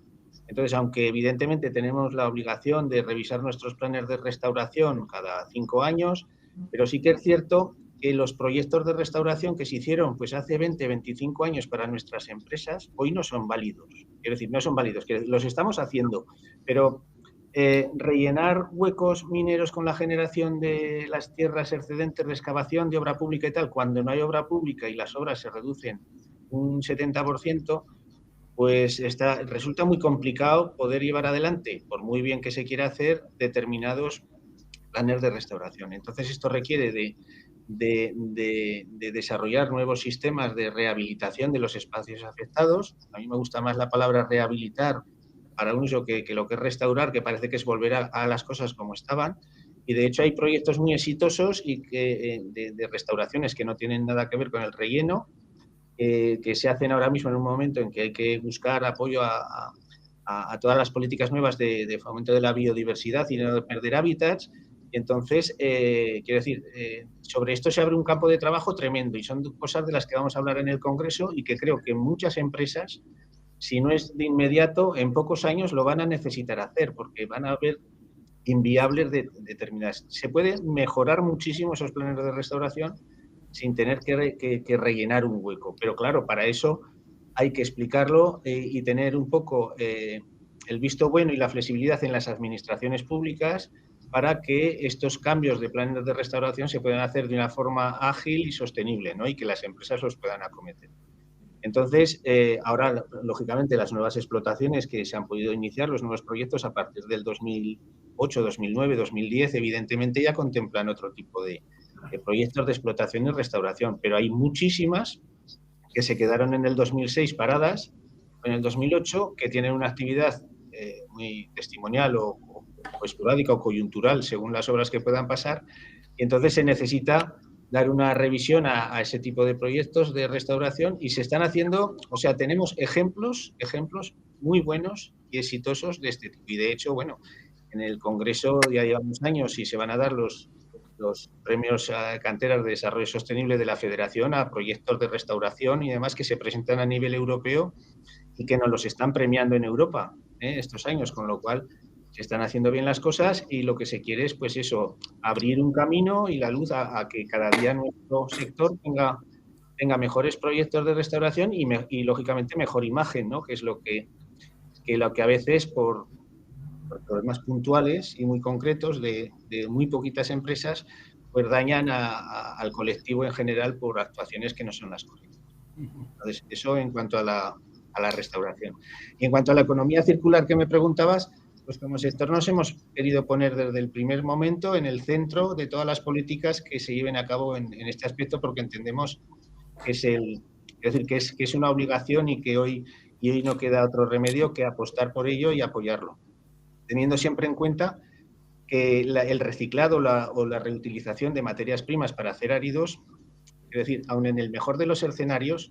Entonces, aunque evidentemente tenemos la obligación de revisar nuestros planes de restauración cada 5 años, pero sí que es cierto que los proyectos de restauración que se hicieron pues hace 20, 25 años para nuestras empresas, hoy no son válidos. Es decir, no son válidos, que los estamos haciendo, pero rellenar huecos mineros con la generación de las tierras excedentes de excavación de obra pública y tal, cuando no hay obra pública y las obras se reducen un 70%, pues resulta muy complicado poder llevar adelante, por muy bien que se quiera hacer, determinados planes de restauración. Entonces, esto requiere de desarrollar nuevos sistemas de rehabilitación de los espacios afectados. A mí me gusta más la palabra rehabilitar para un uso que lo que es restaurar, que parece que es volver a las cosas como estaban. Y de hecho hay proyectos muy exitosos y de restauraciones que no tienen nada que ver con el relleno, que se hacen ahora mismo en un momento en que hay que buscar apoyo a todas las políticas nuevas de fomento de la biodiversidad y no de perder hábitats. Entonces, quiero decir, sobre esto se abre un campo de trabajo tremendo y son cosas de las que vamos a hablar en el Congreso y que creo que muchas empresas, si no es de inmediato, en pocos años lo van a necesitar hacer porque van a haber inviables determinadas. Se puede mejorar muchísimo esos planes de restauración sin tener que rellenar un hueco. Pero claro, para eso hay que explicarlo y tener un poco el visto bueno y la flexibilidad en las administraciones públicas para que estos cambios de planes de restauración se puedan hacer de una forma ágil y sostenible, ¿no? Y que las empresas los puedan acometer. Entonces, ahora, lógicamente, las nuevas explotaciones que se han podido iniciar, los nuevos proyectos a partir del 2008, 2009, 2010, evidentemente ya contemplan otro tipo de proyectos de explotación y restauración, pero hay muchísimas que se quedaron en el 2006 paradas, en el 2008, que tienen una actividad muy testimonial o esporádica o coyuntural, según las obras que puedan pasar, y entonces se necesita dar una revisión a ese tipo de proyectos de restauración y se están haciendo, o sea, tenemos ejemplos muy buenos y exitosos de este tipo. Y de hecho, bueno, en el Congreso ya llevamos años y se van a dar los premios a canteras de desarrollo sostenible de la Federación a proyectos de restauración y demás que se presentan a nivel europeo y que nos los están premiando en Europa estos años, con lo cual se están haciendo bien las cosas y lo que se quiere es, pues eso, abrir un camino y la luz a que cada día nuestro sector tenga mejores proyectos de restauración y lógicamente mejor imagen, ¿no? Que es lo que a veces por problemas puntuales y muy concretos de muy poquitas empresas, pues dañan al colectivo en general por actuaciones que no son las correctas. Entonces, eso en cuanto a la restauración. Y en cuanto a la economía circular que me preguntabas, pues como sector nos hemos querido poner desde el primer momento en el centro de todas las políticas que se lleven a cabo en este aspecto, porque entendemos que es una obligación y que hoy no queda otro remedio que apostar por ello y apoyarlo, teniendo siempre en cuenta que el reciclado o la reutilización de materias primas para hacer áridos, es decir, aun en el mejor de los escenarios,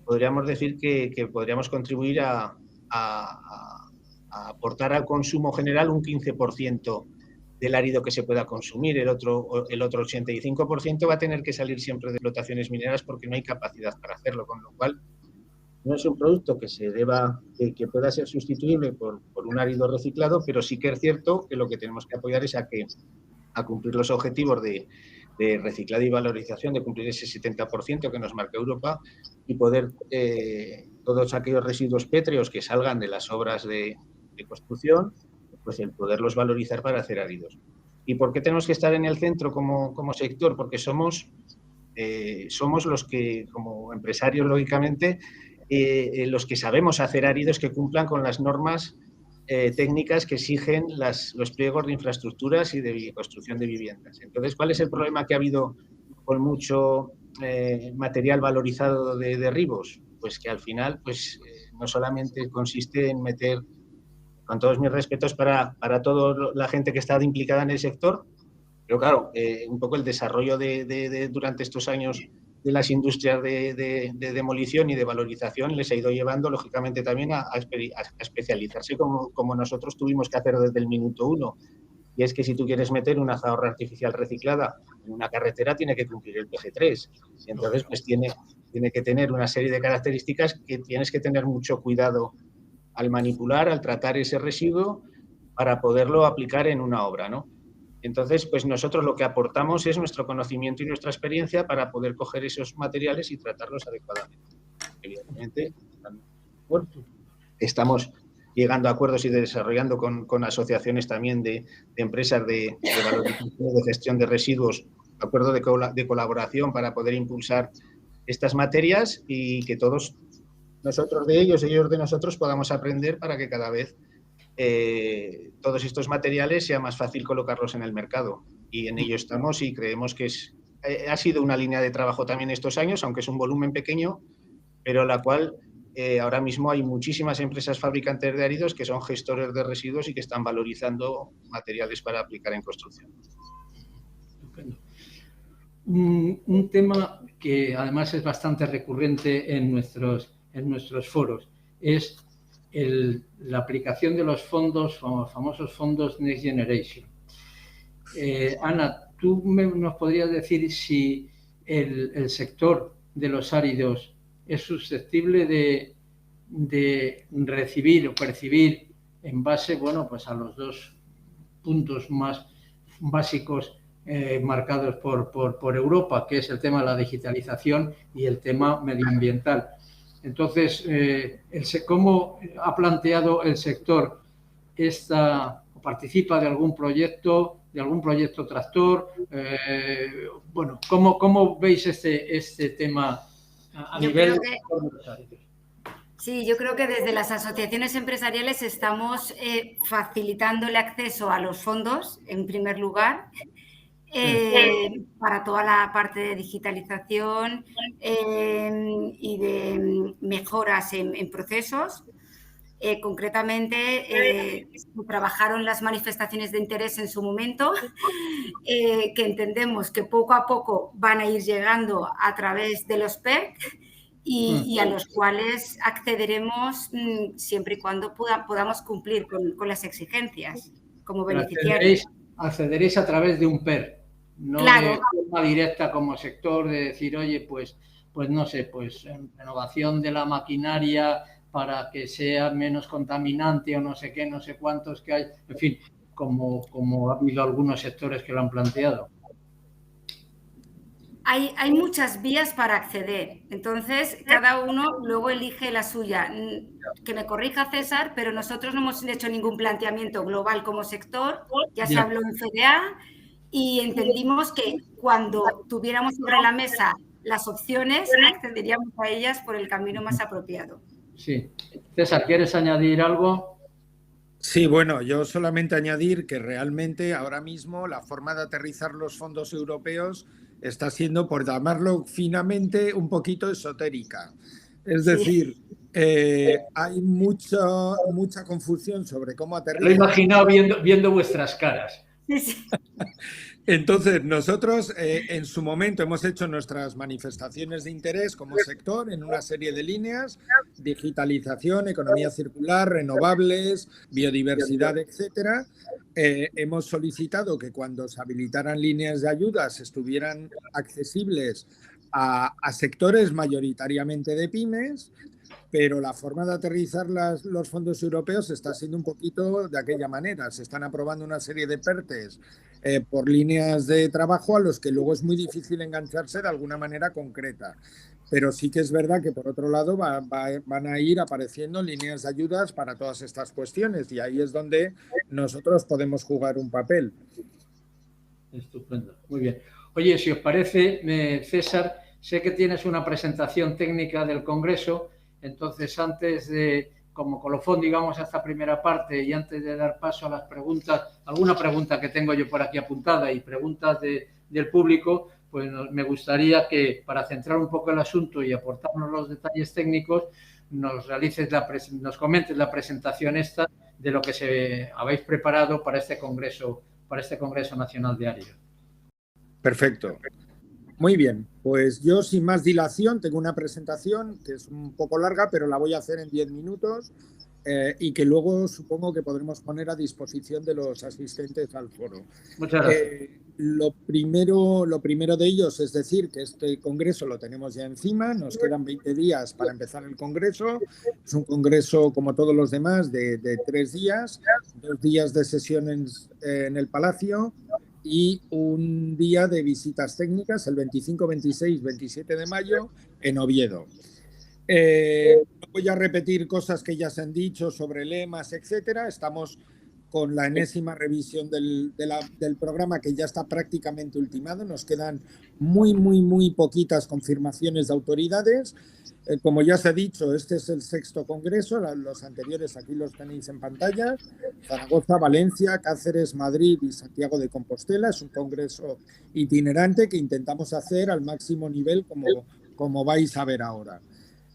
podríamos decir que podríamos contribuir a aportar al consumo general un 15% del árido que se pueda consumir. El otro 85% va a tener que salir siempre de explotaciones mineras porque no hay capacidad para hacerlo, con lo cual no es un producto que pueda ser sustituible por un árido reciclado, pero sí que es cierto que lo que tenemos que apoyar es a cumplir los objetivos de reciclado y valorización, de cumplir ese 70% que nos marca Europa y poder todos aquellos residuos pétreos que salgan de las obras de construcción, pues el poderlos valorizar para hacer áridos. ¿Y por qué tenemos que estar en el centro como sector? Porque somos los que, como empresarios, lógicamente, los que sabemos hacer áridos que cumplan con las normas técnicas que exigen los pliegos de infraestructuras y de construcción de viviendas. Entonces, ¿cuál es el problema que ha habido con mucho material valorizado de derribos? Pues que al final no solamente consiste en meter, con todos mis respetos para toda la gente que está implicada en el sector, pero claro, un poco el desarrollo durante estos años de las industrias de demolición y de valorización les ha ido llevando, lógicamente, también a especializarse como nosotros tuvimos que hacer desde el minuto 1. Y es que si tú quieres meter una zahorra artificial reciclada en una carretera, tiene que cumplir el PG3. Y entonces, pues tiene que tener una serie de características que tienes que tener mucho cuidado al manipular, al tratar ese residuo para poderlo aplicar en una obra, ¿no? Entonces, pues nosotros lo que aportamos es nuestro conocimiento y nuestra experiencia para poder coger esos materiales y tratarlos adecuadamente. Evidentemente, estamos llegando a acuerdos y desarrollando con asociaciones también de empresas de valorización, de gestión de residuos, acuerdo de colaboración para poder impulsar estas materias y que todos nosotros de ellos de nosotros podamos aprender para que cada vez todos estos materiales sea más fácil colocarlos en el mercado. Y en ello estamos y creemos que ha sido una línea de trabajo también estos años, aunque es un volumen pequeño, pero la cual ahora mismo hay muchísimas empresas fabricantes de áridos que son gestores de residuos y que están valorizando materiales para aplicar en construcción. Estupendo. Un tema que además es bastante recurrente en nuestros foros es la aplicación de los fondos, famosos fondos Next Generation. Ana, ¿tú nos podrías decir si el sector de los áridos es susceptible de recibir o percibir en base, bueno, pues a los dos puntos más básicos marcados por Europa, que es el tema de la digitalización y el tema medioambiental? Entonces, ¿cómo ha planteado el sector participa de algún proyecto tractor? Bueno, ¿cómo veis este tema a nivel de Sí, yo creo que desde las asociaciones empresariales estamos facilitando el acceso a los fondos, en primer lugar, para toda la parte de digitalización y de mejoras en procesos. Concretamente, trabajaron las manifestaciones de interés en su momento, que entendemos que poco a poco van a ir llegando a través de los PERC y a los cuales accederemos siempre y cuando podamos cumplir con las exigencias como beneficiarios. Accederéis a través de un PERC. No claro. De forma directa como sector de decir, oye, pues no sé, pues renovación de la maquinaria para que sea menos contaminante o no sé qué, no sé cuántos que hay, en fin, como ha habido algunos sectores que lo han planteado. Hay muchas vías para acceder, entonces cada uno luego elige la suya. Que me corrija César, pero nosotros no hemos hecho ningún planteamiento global como sector, ya se habló en FDA. y entendimos que cuando tuviéramos sobre la mesa las opciones, accederíamos a ellas por el camino más apropiado. Sí. César, ¿quieres añadir algo? Sí, bueno, yo solamente añadir que realmente ahora mismo la forma de aterrizar los fondos europeos está siendo, por llamarlo finamente, un poquito esotérica. Es decir, hay mucha confusión sobre cómo aterrizar. Lo he imaginado viendo vuestras caras. Sí, sí. Entonces, nosotros en su momento hemos hecho nuestras manifestaciones de interés como sector en una serie de líneas: digitalización, economía circular, renovables, biodiversidad, etcétera. Hemos solicitado que cuando se habilitaran líneas de ayudas estuvieran accesibles a sectores mayoritariamente de pymes, pero la forma de aterrizar los fondos europeos está siendo un poquito de aquella manera. Se están aprobando una serie de PERTEs por líneas de trabajo a los que luego es muy difícil engancharse de alguna manera concreta. Pero sí que es verdad que, por otro lado, van a ir apareciendo líneas de ayudas para todas estas cuestiones, y ahí es donde nosotros podemos jugar un papel. Estupendo, muy bien. Oye, si os parece, César, sé que tienes una presentación técnica del Congreso, entonces antes de, como colofón, digamos, a esta primera parte y antes de dar paso a las preguntas, alguna pregunta que tengo yo por aquí apuntada y preguntas del público, pues me gustaría que, para centrar un poco el asunto y aportarnos los detalles técnicos, nos comentes la presentación esta de lo que habéis preparado para este Congreso Nacional de Áridos. Perfecto. Muy bien, pues yo sin más dilación tengo una presentación que es un poco larga, pero la voy a hacer en 10 minutos y que luego supongo que podremos poner a disposición de los asistentes al foro. Muchas gracias. Lo primero de ellos es decir que este congreso lo tenemos ya encima, nos quedan 20 días para empezar el congreso. Es un congreso, como todos los demás, de 3 días, 2 días de sesiones en el Palacio y un día de visitas técnicas, el 25, 26, 27 de mayo en Oviedo. No voy a repetir cosas que ya se han dicho sobre lemas, etcétera. Estamos con la enésima revisión del programa, que ya está prácticamente ultimado. Nos quedan muy poquitas confirmaciones de autoridades. Como ya se ha dicho, este es el 6º congreso, los anteriores aquí los tenéis en pantalla: Zaragoza, Valencia, Cáceres, Madrid y Santiago de Compostela. Es un congreso itinerante que intentamos hacer al máximo nivel, como vais a ver ahora.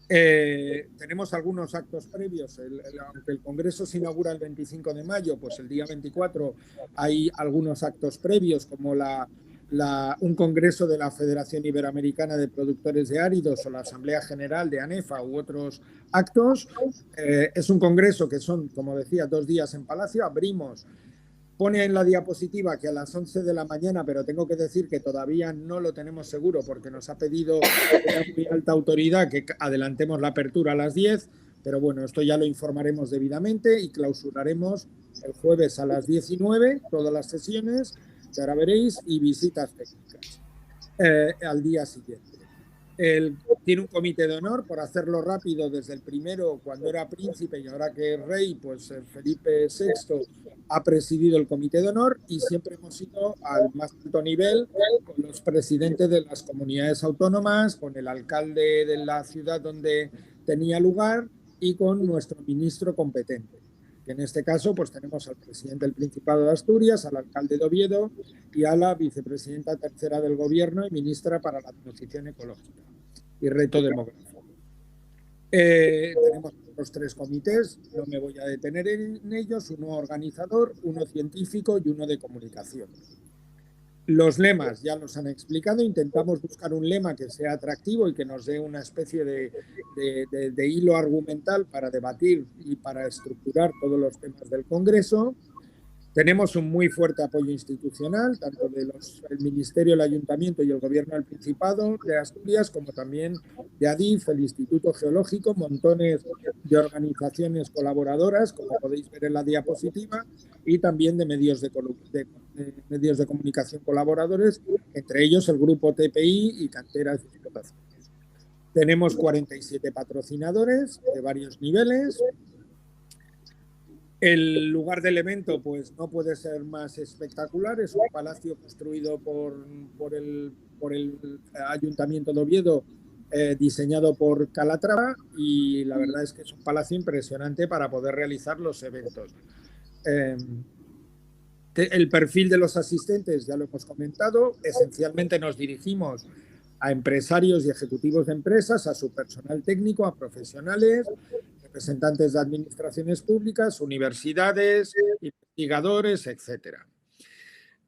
Tenemos algunos actos previos. Aunque el congreso se inaugura el 25 de mayo, pues el día 24 hay algunos actos previos, como un congreso de la Federación Iberoamericana de Productores de Áridos o la Asamblea General de ANEFA u otros actos. Es un congreso que son, como decía, 2 días en Palacio. Pone en la diapositiva que a las 11 de la mañana, pero tengo que decir que todavía no lo tenemos seguro porque nos ha pedido una muy alta autoridad que adelantemos la apertura a las 10, pero bueno, esto ya lo informaremos debidamente y clausuraremos el jueves a las 19, todas las sesiones, que ahora veréis, y visitas técnicas al día siguiente. Tiene un comité de honor, por hacerlo rápido. Desde el primero, cuando era príncipe, y ahora que es rey, pues Felipe VI ha presidido el comité de honor, y siempre hemos ido al más alto nivel con los presidentes de las comunidades autónomas, con el alcalde de la ciudad donde tenía lugar y con nuestro ministro competente, que en este caso pues tenemos al presidente del Principado de Asturias, al alcalde de Oviedo y a la vicepresidenta tercera del Gobierno y ministra para la Transición Ecológica y Reto Demográfico. Tenemos los 3 comités, no me voy a detener en ellos: uno organizador, uno científico y uno de comunicación. Los lemas ya los han explicado. Intentamos buscar un lema que sea atractivo y que nos dé una especie de hilo argumental para debatir y para estructurar todos los temas del Congreso. Tenemos un muy fuerte apoyo institucional, tanto del Ministerio, el Ayuntamiento y el Gobierno del Principado de Asturias, como también de ADIF, el Instituto Geológico, montones de organizaciones colaboradoras, como podéis ver en la diapositiva, y también de medios de comunicación colaboradores, entre ellos el Grupo TPI y Canteras de Explotaciones. Tenemos 47 patrocinadores de varios niveles. El lugar del evento pues no puede ser más espectacular, es un palacio construido por el Ayuntamiento de Oviedo, diseñado por Calatrava, y la verdad es que es un palacio impresionante para poder realizar los eventos. El perfil de los asistentes ya lo hemos comentado, esencialmente nos dirigimos a empresarios y ejecutivos de empresas, a su personal técnico, a profesionales, representantes de administraciones públicas, universidades, investigadores, etc.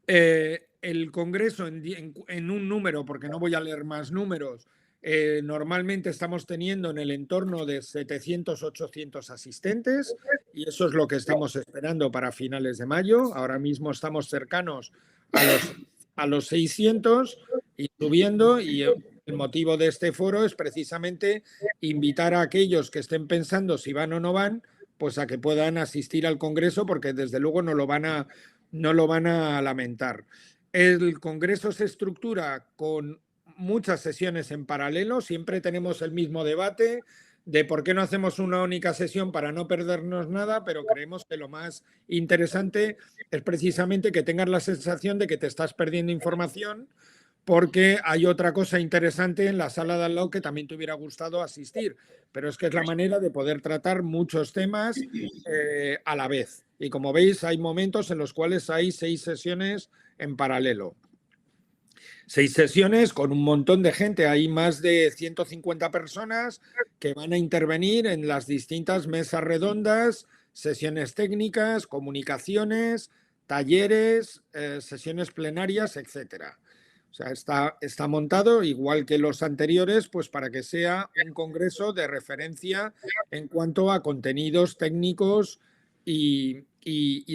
El Congreso en un número, porque no voy a leer más números, normalmente estamos teniendo en el entorno de 700, 800 asistentes, y eso es lo que estamos esperando para finales de mayo. Ahora mismo estamos cercanos a los 600 y subiendo, y el motivo de este foro es precisamente invitar a aquellos que estén pensando si van o no van, pues a que puedan asistir al Congreso, porque desde luego no lo van a lamentar. El Congreso se estructura con muchas sesiones en paralelo, siempre tenemos el mismo debate de por qué no hacemos una única sesión para no perdernos nada, pero creemos que lo más interesante es precisamente que tengas la sensación de que te estás perdiendo información, porque hay otra cosa interesante en la sala de al lado que también te hubiera gustado asistir, pero es que es la manera de poder tratar muchos temas a la vez. Y como veis, hay momentos en los cuales hay 6 sesiones en paralelo. 6 sesiones con un montón de gente, hay más de 150 personas que van a intervenir en las distintas mesas redondas, sesiones técnicas, comunicaciones, talleres, sesiones plenarias, etcétera. O sea, está montado, igual que los anteriores, pues para que sea un congreso de referencia en cuanto a contenidos técnicos y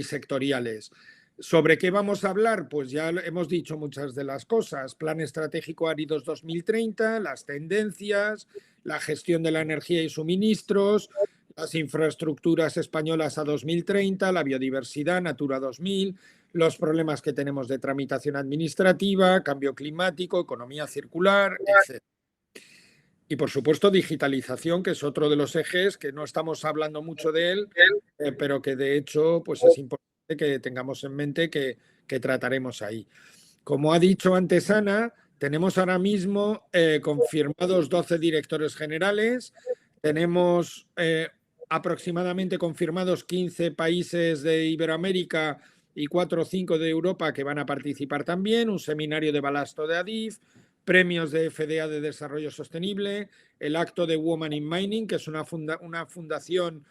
sectoriales. ¿Sobre qué vamos a hablar? Pues ya hemos dicho muchas de las cosas. Plan Estratégico Áridos 2030, las tendencias, la gestión de la energía y suministros, las infraestructuras españolas a 2030, la biodiversidad, Natura 2000, los problemas que tenemos de tramitación administrativa, cambio climático, economía circular, etc. Y, por supuesto, digitalización, que es otro de los ejes que no estamos hablando mucho de él, pero que, de hecho, pues es importante que tengamos en mente que trataremos ahí. Como ha dicho antes Ana, tenemos ahora mismo confirmados 12 directores generales, tenemos aproximadamente confirmados 15 países de Iberoamérica y 4 o 5 de Europa que van a participar también, un seminario de balasto de ADIF, premios de FDA de Desarrollo Sostenible, el acto de Women in Mining, que es una fundación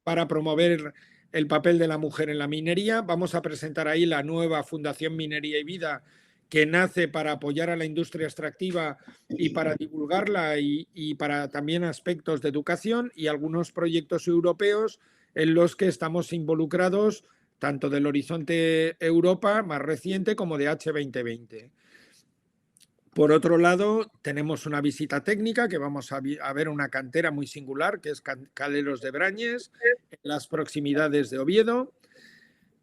para promover el papel de la mujer en la minería. Vamos a presentar ahí la nueva Fundación Minería y Vida, que nace para apoyar a la industria extractiva y para divulgarla, y para también aspectos de educación, y algunos proyectos europeos en los que estamos involucrados, tanto del Horizonte Europa más reciente como de H2020. Por otro lado, tenemos una visita técnica que vamos a ver una cantera muy singular, que es Caleros de Brañes, en las proximidades de Oviedo.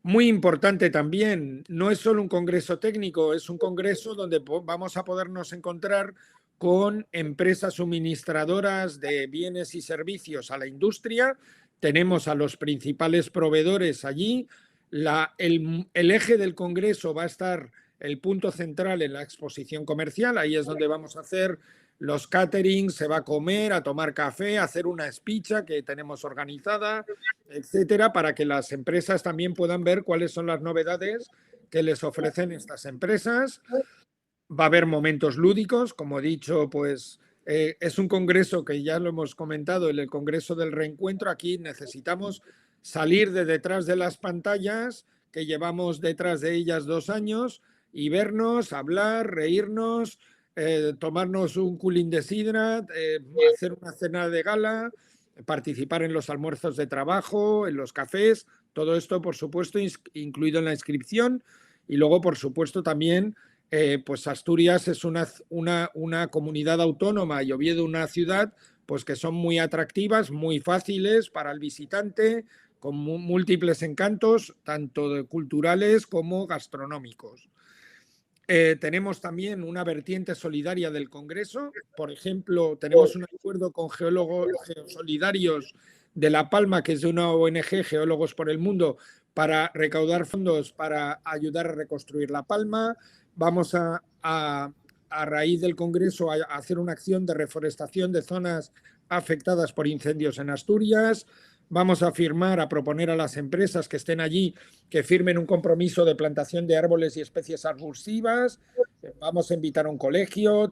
Muy importante también, no es solo un congreso técnico, es un congreso donde vamos a podernos encontrar con empresas suministradoras de bienes y servicios a la industria. Tenemos a los principales proveedores allí. El eje del congreso va a estar el punto central en la exposición comercial. Ahí es donde vamos a hacer los caterings, se va a comer, a tomar café, a hacer una espicha que tenemos organizada, etcétera, para que las empresas también puedan ver cuáles son las novedades que les ofrecen estas empresas. Va a haber momentos lúdicos, como he dicho, pues es un congreso que ya lo hemos comentado, el Congreso del Reencuentro. Aquí necesitamos salir de detrás de las pantallas, que llevamos detrás de ellas 2 años, y vernos, hablar, reírnos, tomarnos un culín de sidra, hacer una cena de gala, participar en los almuerzos de trabajo, en los cafés, todo esto, por supuesto, incluido en la inscripción. Y luego, por supuesto, también, pues Asturias es una comunidad autónoma, y Oviedo una ciudad, pues que son muy atractivas, muy fáciles para el visitante, con múltiples encantos, tanto culturales como gastronómicos. Tenemos también una vertiente solidaria del Congreso. Por ejemplo, tenemos un acuerdo con geólogos geosolidarios de La Palma, que es de una ONG, Geólogos por el Mundo, para recaudar fondos para ayudar a reconstruir La Palma. Vamos a raíz del Congreso, a hacer una acción de reforestación de zonas afectadas por incendios en Asturias. Vamos a proponer a las empresas que estén allí que firmen un compromiso de plantación de árboles y especies arbustivas. Vamos a invitar a un colegio,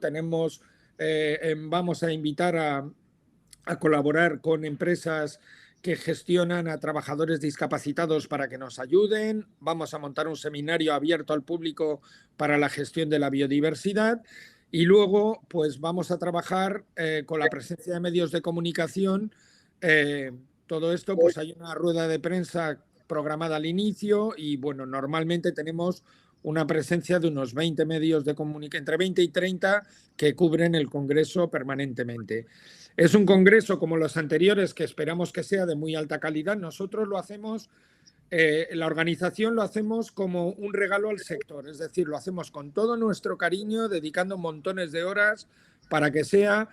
vamos a invitar a colaborar con empresas que gestionan a trabajadores discapacitados para que nos ayuden. Vamos a montar un seminario abierto al público para la gestión de la biodiversidad. Y luego, pues vamos a trabajar con la presencia de medios de comunicación. Todo esto, pues hay una rueda de prensa programada al inicio y, bueno, normalmente tenemos una presencia de unos 20 medios de comunicación, entre 20 y 30, que cubren el Congreso permanentemente. Es un congreso como los anteriores que esperamos que sea de muy alta calidad. Nosotros lo hacemos, la organización lo hacemos como un regalo al sector, es decir, lo hacemos con todo nuestro cariño, dedicando montones de horas para que sea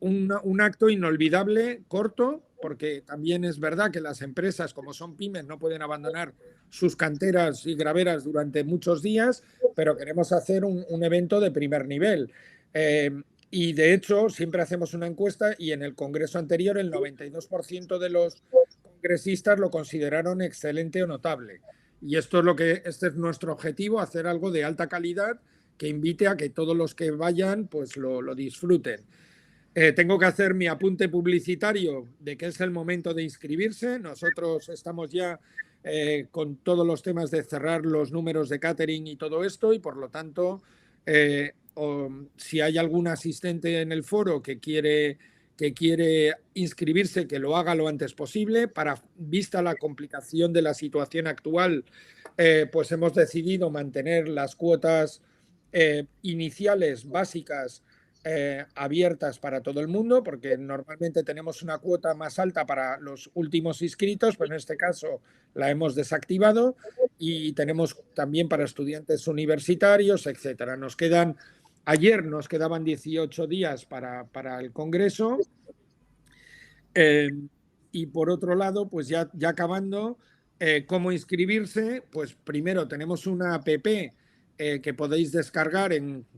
un acto inolvidable, corto, porque también es verdad que las empresas, como son pymes, no pueden abandonar sus canteras y graveras durante muchos días, pero queremos hacer un evento de primer nivel. Y de hecho, siempre hacemos una encuesta y en el congreso anterior el 92% de los congresistas lo consideraron excelente o notable. Y este es nuestro objetivo, hacer algo de alta calidad que invite a que todos los que vayan pues lo disfruten. Tengo que hacer mi apunte publicitario de que es el momento de inscribirse. Nosotros estamos ya con todos los temas de cerrar los números de catering y todo esto y por lo tanto si hay algún asistente en el foro que quiere inscribirse, que lo haga lo antes posible. Vista la complicación de la situación actual, pues hemos decidido mantener las cuotas iniciales básicas abiertas para todo el mundo, porque normalmente tenemos una cuota más alta para los últimos inscritos, pero en este caso la hemos desactivado y tenemos también para estudiantes universitarios, etcétera. Ayer nos quedaban 18 días para el Congreso y por otro lado, pues ya acabando, ¿cómo inscribirse? Pues primero tenemos una app que podéis descargar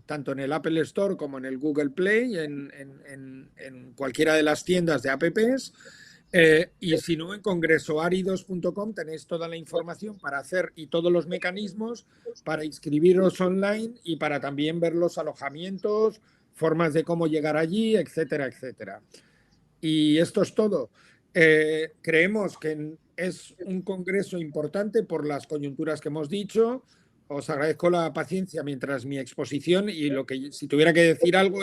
tanto en el Apple Store como en el Google Play, en cualquiera de las tiendas de apps. Y si no, en congresoáridos.com tenéis toda la información para hacer y todos los mecanismos para inscribiros online y para también ver los alojamientos, formas de cómo llegar allí, etcétera, etcétera. Y esto es todo. Creemos que es un congreso importante por las coyunturas que hemos dicho. Os agradezco la paciencia mientras mi exposición y si tuviera que decir algo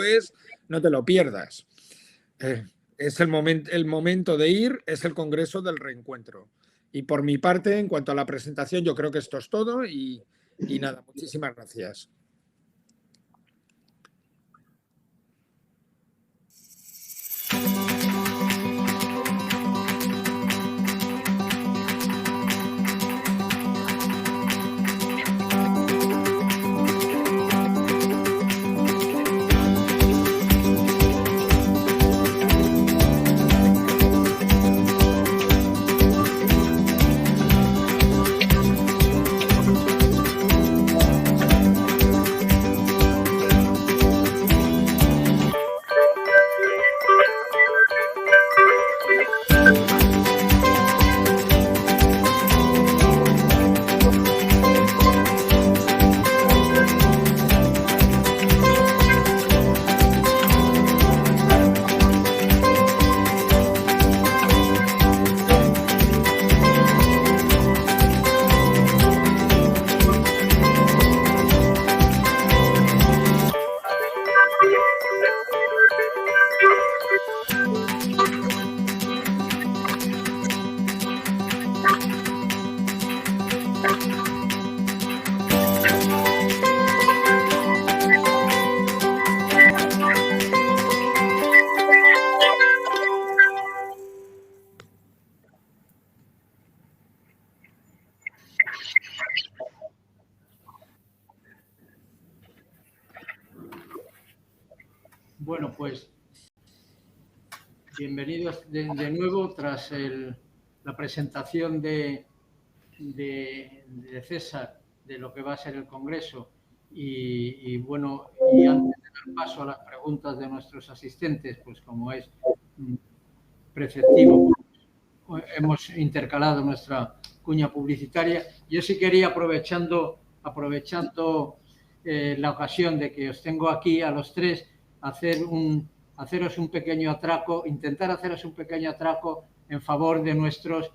no te lo pierdas. Es el momento de ir, es el Congreso del Reencuentro. Y por mi parte, en cuanto a la presentación, yo creo que esto es todo y nada, muchísimas gracias. Bienvenidos de nuevo tras la presentación de César de lo que va a ser el Congreso y bueno, y antes de dar paso a las preguntas de nuestros asistentes, pues como es preceptivo, hemos intercalado nuestra cuña publicitaria. Yo sí quería, aprovechando la ocasión de que os tengo aquí a los tres, haceros un pequeño atraco, intentar haceros un pequeño atraco en favor de nuestros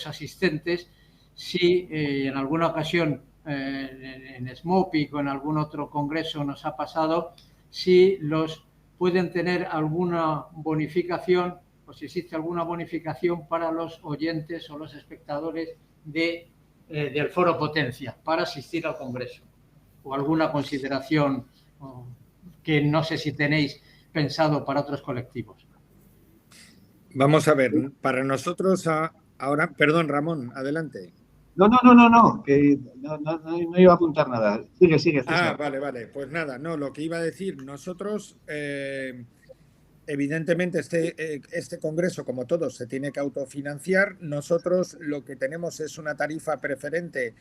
asistentes. Si en alguna ocasión en SMOPIC o en algún otro congreso nos ha pasado, si los pueden tener alguna bonificación o si existe alguna bonificación para los oyentes o los espectadores del Foro Potencia para asistir al congreso, o alguna consideración que no sé si tenéis pensado para otros colectivos. Vamos a ver, para nosotros ahora, perdón, Ramón, adelante. No, que no iba a apuntar nada. Sigue, César. Vale, pues nada, no, lo que iba a decir, nosotros, evidentemente este congreso, como todos, se tiene que autofinanciar. Nosotros lo que tenemos es una tarifa preferente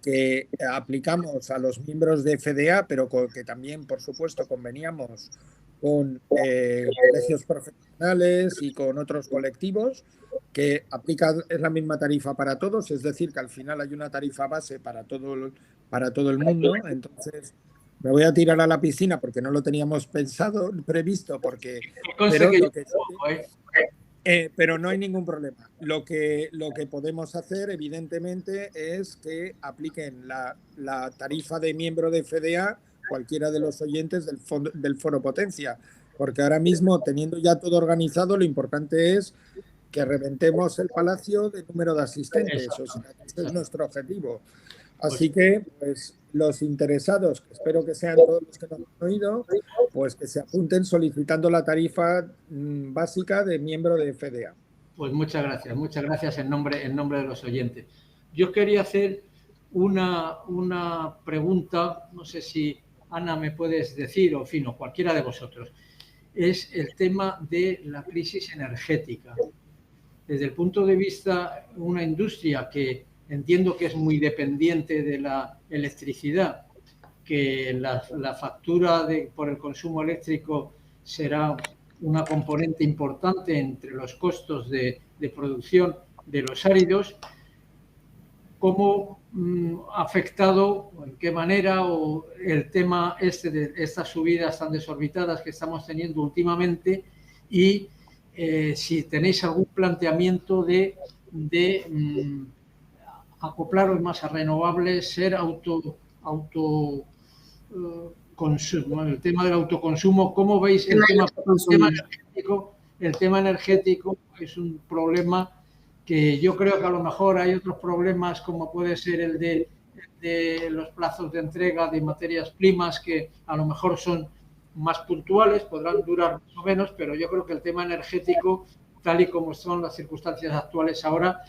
que aplicamos a los miembros de FDA, pero que también, por supuesto, conveníamos con colegios profesionales y con otros colectivos, que es la misma tarifa para todos, es decir, que al final hay una tarifa base para todo el mundo. Entonces, me voy a tirar a la piscina porque no lo teníamos previsto, pero no hay ningún problema. Lo que podemos hacer, evidentemente, es que apliquen la tarifa de miembro de FDA cualquiera de los oyentes del Foro Potencia, porque ahora mismo, teniendo ya todo organizado, lo importante es que reventemos el palacio de número de asistentes. O sea, ese es nuestro objetivo. Así que, pues, los interesados, que espero que sean todos los que nos han oído, pues que se apunten solicitando la tarifa básica de miembro de FDA. Pues muchas gracias en nombre de los oyentes. Yo quería hacer una pregunta, no sé si Ana me puedes decir, o Fino, cualquiera de vosotros. Es el tema de la crisis energética. Desde el punto de vista de una industria que entiendo que es muy dependiente de la electricidad, que la factura por el consumo eléctrico será una componente importante entre los costos de producción de los áridos, ¿cómo ha afectado, o en qué manera, o el tema de estas subidas tan desorbitadas que estamos teniendo últimamente, y si tenéis algún planteamiento de acoplaros más a renovables, ser consumo, el tema del autoconsumo? ¿Cómo veis el tema energético? Es un problema que yo creo que a lo mejor hay otros problemas, como puede ser el de los plazos de entrega de materias primas, que a lo mejor son más puntuales, podrán durar más o menos, pero yo creo que el tema energético, tal y como son las circunstancias actuales ahora,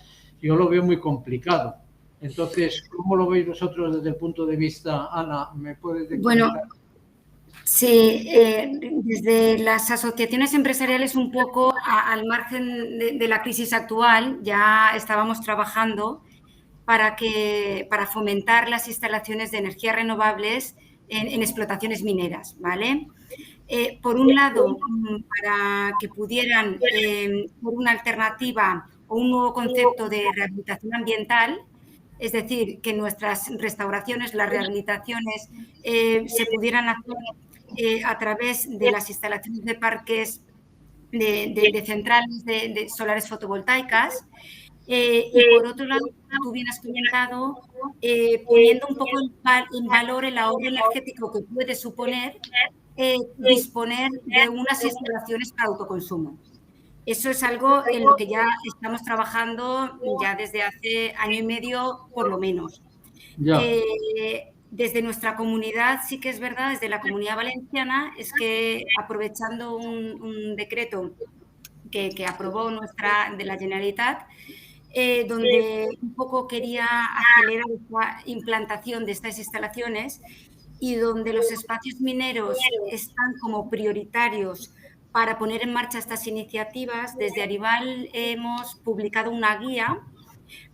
yo lo veo muy complicado. Entonces, ¿cómo lo veis vosotros desde el punto de vista, Ana? ¿Me puedes decir? Bueno, sí, desde las asociaciones empresariales, un poco al margen de la crisis actual, ya estábamos trabajando para fomentar las instalaciones de energías renovables en explotaciones mineras, ¿vale? Por un lado, para que pudieran ser una alternativa o un nuevo concepto de rehabilitación ambiental, es decir, que nuestras restauraciones, las rehabilitaciones, se pudieran hacer a través de las instalaciones de parques de centrales de solares fotovoltaicas. Y por otro lado, tú bien has comentado, poniendo un poco en valor el ahorro energético que puede suponer disponer de unas instalaciones para autoconsumo. Eso es algo en lo que ya estamos trabajando ya desde hace año y medio, por lo menos. Desde nuestra comunidad, sí que es verdad, desde la Comunidad Valenciana, es que aprovechando un decreto que aprobó de la Generalitat, donde un poco quería acelerar la implantación de estas instalaciones y donde los espacios mineros están como prioritarios para poner en marcha estas iniciativas, desde Arival hemos publicado una guía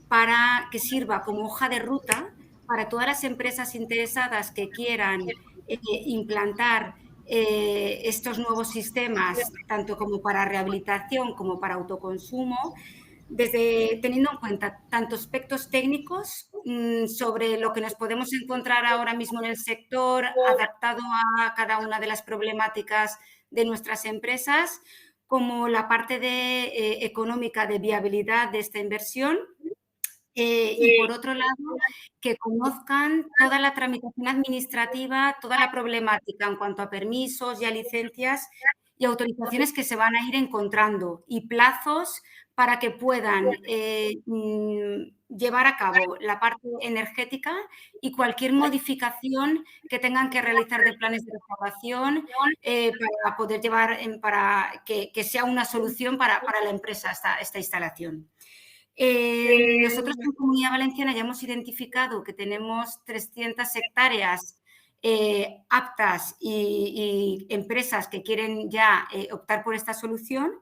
para que sirva como hoja de ruta para todas las empresas interesadas que quieran implantar estos nuevos sistemas, tanto como para rehabilitación como para autoconsumo, teniendo en cuenta tanto aspectos técnicos sobre lo que nos podemos encontrar ahora mismo en el sector, adaptado a cada una de las problemáticas de nuestras empresas, como la parte económica de viabilidad de esta inversión. Y por otro lado, que conozcan toda la tramitación administrativa, toda la problemática en cuanto a permisos y a licencias y autorizaciones que se van a ir encontrando y plazos para que puedan llevar a cabo la parte energética y cualquier modificación que tengan que realizar de planes de restauración para poder llevar, para que sea una solución para la empresa esta instalación. Nosotros en Comunidad Valenciana ya hemos identificado que tenemos 300 hectáreas aptas y empresas que quieren ya optar por esta solución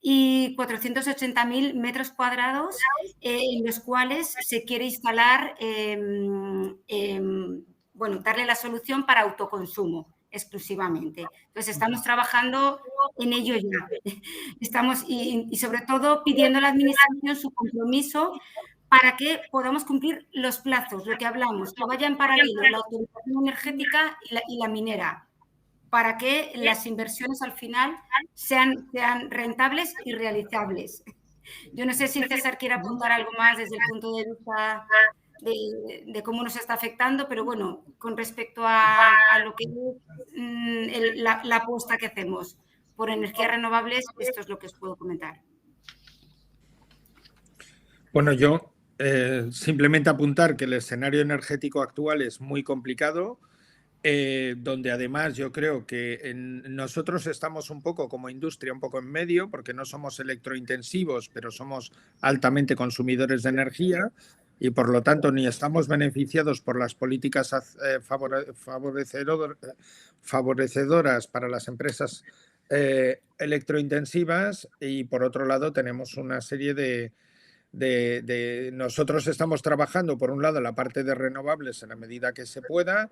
y 480.000 metros cuadrados en los cuales se quiere instalar, bueno, darle la solución para autoconsumo exclusivamente. Entonces, estamos trabajando en ello ya. Estamos, y sobre todo pidiendo a la Administración su compromiso para que podamos cumplir los plazos, lo que hablamos, que vaya en paralelo la autorización energética y la minera, para que las inversiones al final sean rentables y realizables. Yo no sé si César quiere apuntar algo más desde el punto de vista de cómo nos está afectando, pero bueno, con respecto a lo que es la apuesta que hacemos por energías renovables, esto es lo que os puedo comentar. Bueno, yo simplemente apuntar que el escenario energético actual es muy complicado, donde además yo creo que nosotros estamos un poco como industria, un poco en medio, porque no somos electrointensivos, pero somos altamente consumidores de energía y por lo tanto ni estamos beneficiados por las políticas favorecedoras para las empresas electrointensivas y por otro lado tenemos una serie de nosotros estamos trabajando por un lado la parte de renovables en la medida que se pueda,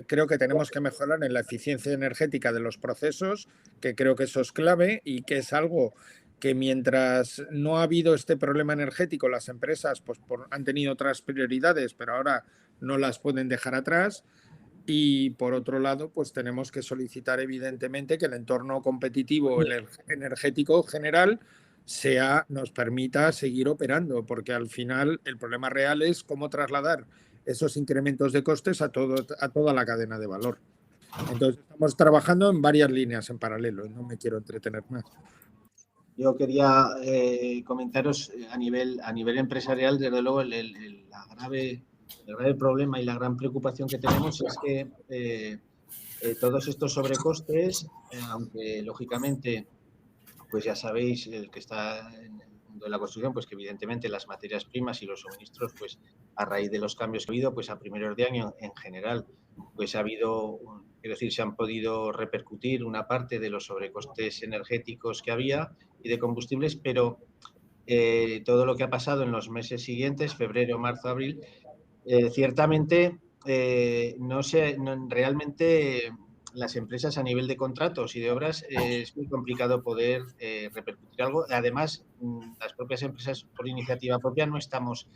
creo que tenemos que mejorar en la eficiencia energética de los procesos, que creo que eso es clave y que es algo que mientras no ha habido este problema energético las empresas pues, han tenido otras prioridades, pero ahora no las pueden dejar atrás. Y por otro lado, pues tenemos que solicitar evidentemente que el entorno competitivo energético general nos permita seguir operando, porque al final el problema real es cómo trasladar esos incrementos de costes a toda la cadena de valor. Entonces estamos trabajando en varias líneas en paralelo y no me quiero entretener más. Yo quería comentaros a nivel empresarial, desde luego el grave problema y la gran preocupación que tenemos es que todos estos sobrecostes, aunque lógicamente pues ya sabéis, el que está en el mundo de la construcción, pues que evidentemente las materias primas y los suministros, pues a raíz de los cambios que ha habido, pues a primeros de año en general, pues ha habido, quiero decir, se han podido repercutir una parte de los sobrecostes energéticos que había y de combustibles, pero todo lo que ha pasado en los meses siguientes, febrero, marzo, abril, ciertamente realmente las empresas a nivel de contratos y de obras es muy complicado poder repercutir algo. Además, las propias empresas por iniciativa propia no estamos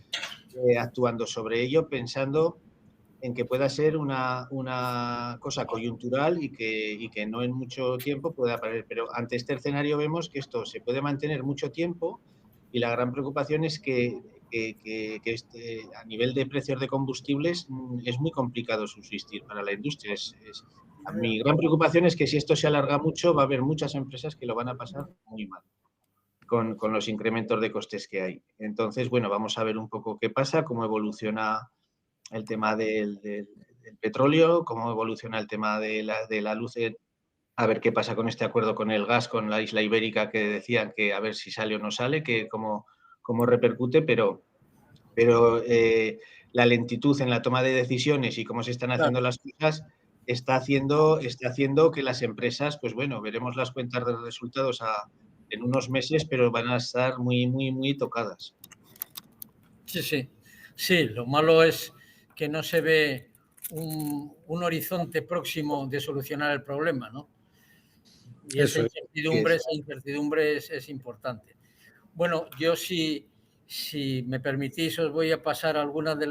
actuando sobre ello pensando en que pueda ser una cosa coyuntural y que no en mucho tiempo pueda aparecer. Pero ante este escenario vemos que esto se puede mantener mucho tiempo y la gran preocupación es que a nivel de precios de combustibles es muy complicado subsistir para la industria. Mi gran preocupación es que si esto se alarga mucho va a haber muchas empresas que lo van a pasar muy mal con los incrementos de costes que hay. Entonces, bueno, vamos a ver un poco qué pasa, cómo evoluciona el tema del petróleo, cómo evoluciona el tema de la luz, a ver qué pasa con este acuerdo con el gas, con la isla ibérica que decían que a ver si sale o no sale, que cómo repercute, pero la lentitud en la toma de decisiones y cómo se están haciendo las cosas está haciendo que las empresas, pues bueno, veremos las cuentas de resultados en unos meses, pero van a estar muy, muy, muy tocadas. Sí, lo malo es que no se ve un horizonte próximo de solucionar el problema, ¿no? Y esa incertidumbre es importante. Bueno, yo si me permitís os voy a pasar algunas de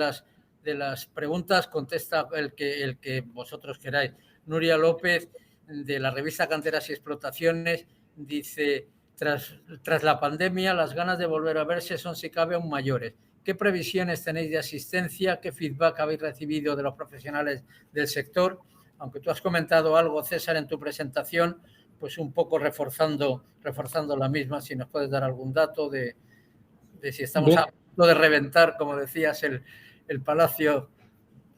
las preguntas, contesta el que vosotros queráis. Nuria López, de la revista Canteras y Explotaciones, dice, tras la pandemia, las ganas de volver a verse son, si cabe, aún mayores. ¿Qué previsiones tenéis de asistencia? ¿Qué feedback habéis recibido de los profesionales del sector? Aunque tú has comentado algo, César, en tu presentación, pues un poco reforzando la misma, si nos puedes dar algún dato de si estamos a punto de reventar, como decías, el Palacio.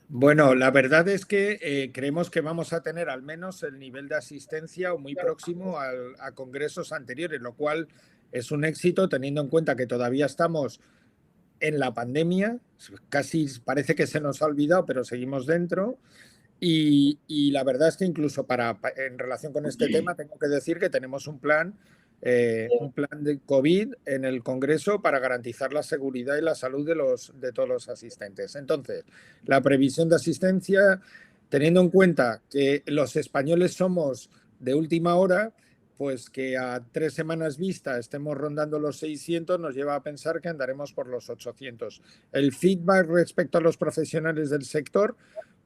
Bueno, la verdad es que creemos que vamos a tener al menos el nivel de asistencia muy próximo a congresos anteriores, lo cual es un éxito teniendo en cuenta que todavía estamos en la pandemia, casi parece que se nos ha olvidado, pero seguimos dentro. Y la verdad es que incluso en relación con este tema tengo que decir que tenemos un plan de COVID en el Congreso para garantizar la seguridad y la salud de todos los asistentes. Entonces, la previsión de asistencia, teniendo en cuenta que los españoles somos de última hora, pues que a 3 semanas vista estemos rondando los 600 nos lleva a pensar que andaremos por los 800. El feedback respecto a los profesionales del sector,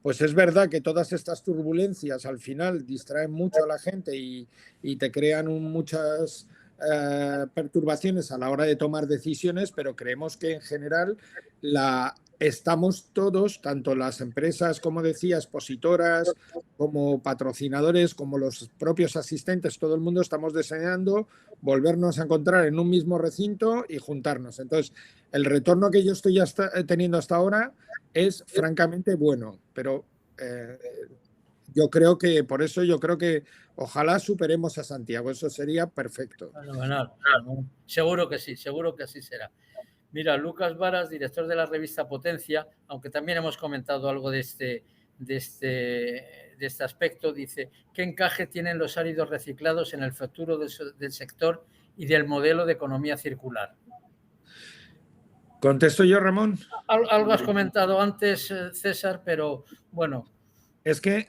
pues es verdad que todas estas turbulencias al final distraen mucho a la gente y te crean muchas perturbaciones a la hora de tomar decisiones, pero creemos que en general estamos todos, tanto las empresas, como decía, expositoras, como patrocinadores, como los propios asistentes, todo el mundo estamos deseando volvernos a encontrar en un mismo recinto y juntarnos. Entonces, el retorno que yo estoy teniendo hasta ahora es francamente bueno, pero yo creo que ojalá superemos a Santiago, eso sería perfecto. Fenomenal. Seguro que sí, seguro que así será. Mira, Lucas Varas, director de la revista Potencia, aunque también hemos comentado algo de este aspecto, dice, ¿qué encaje tienen los áridos reciclados en el futuro del sector y del modelo de economía circular? ¿Contesto yo, Ramón? Algo has comentado antes, César, pero bueno. Es que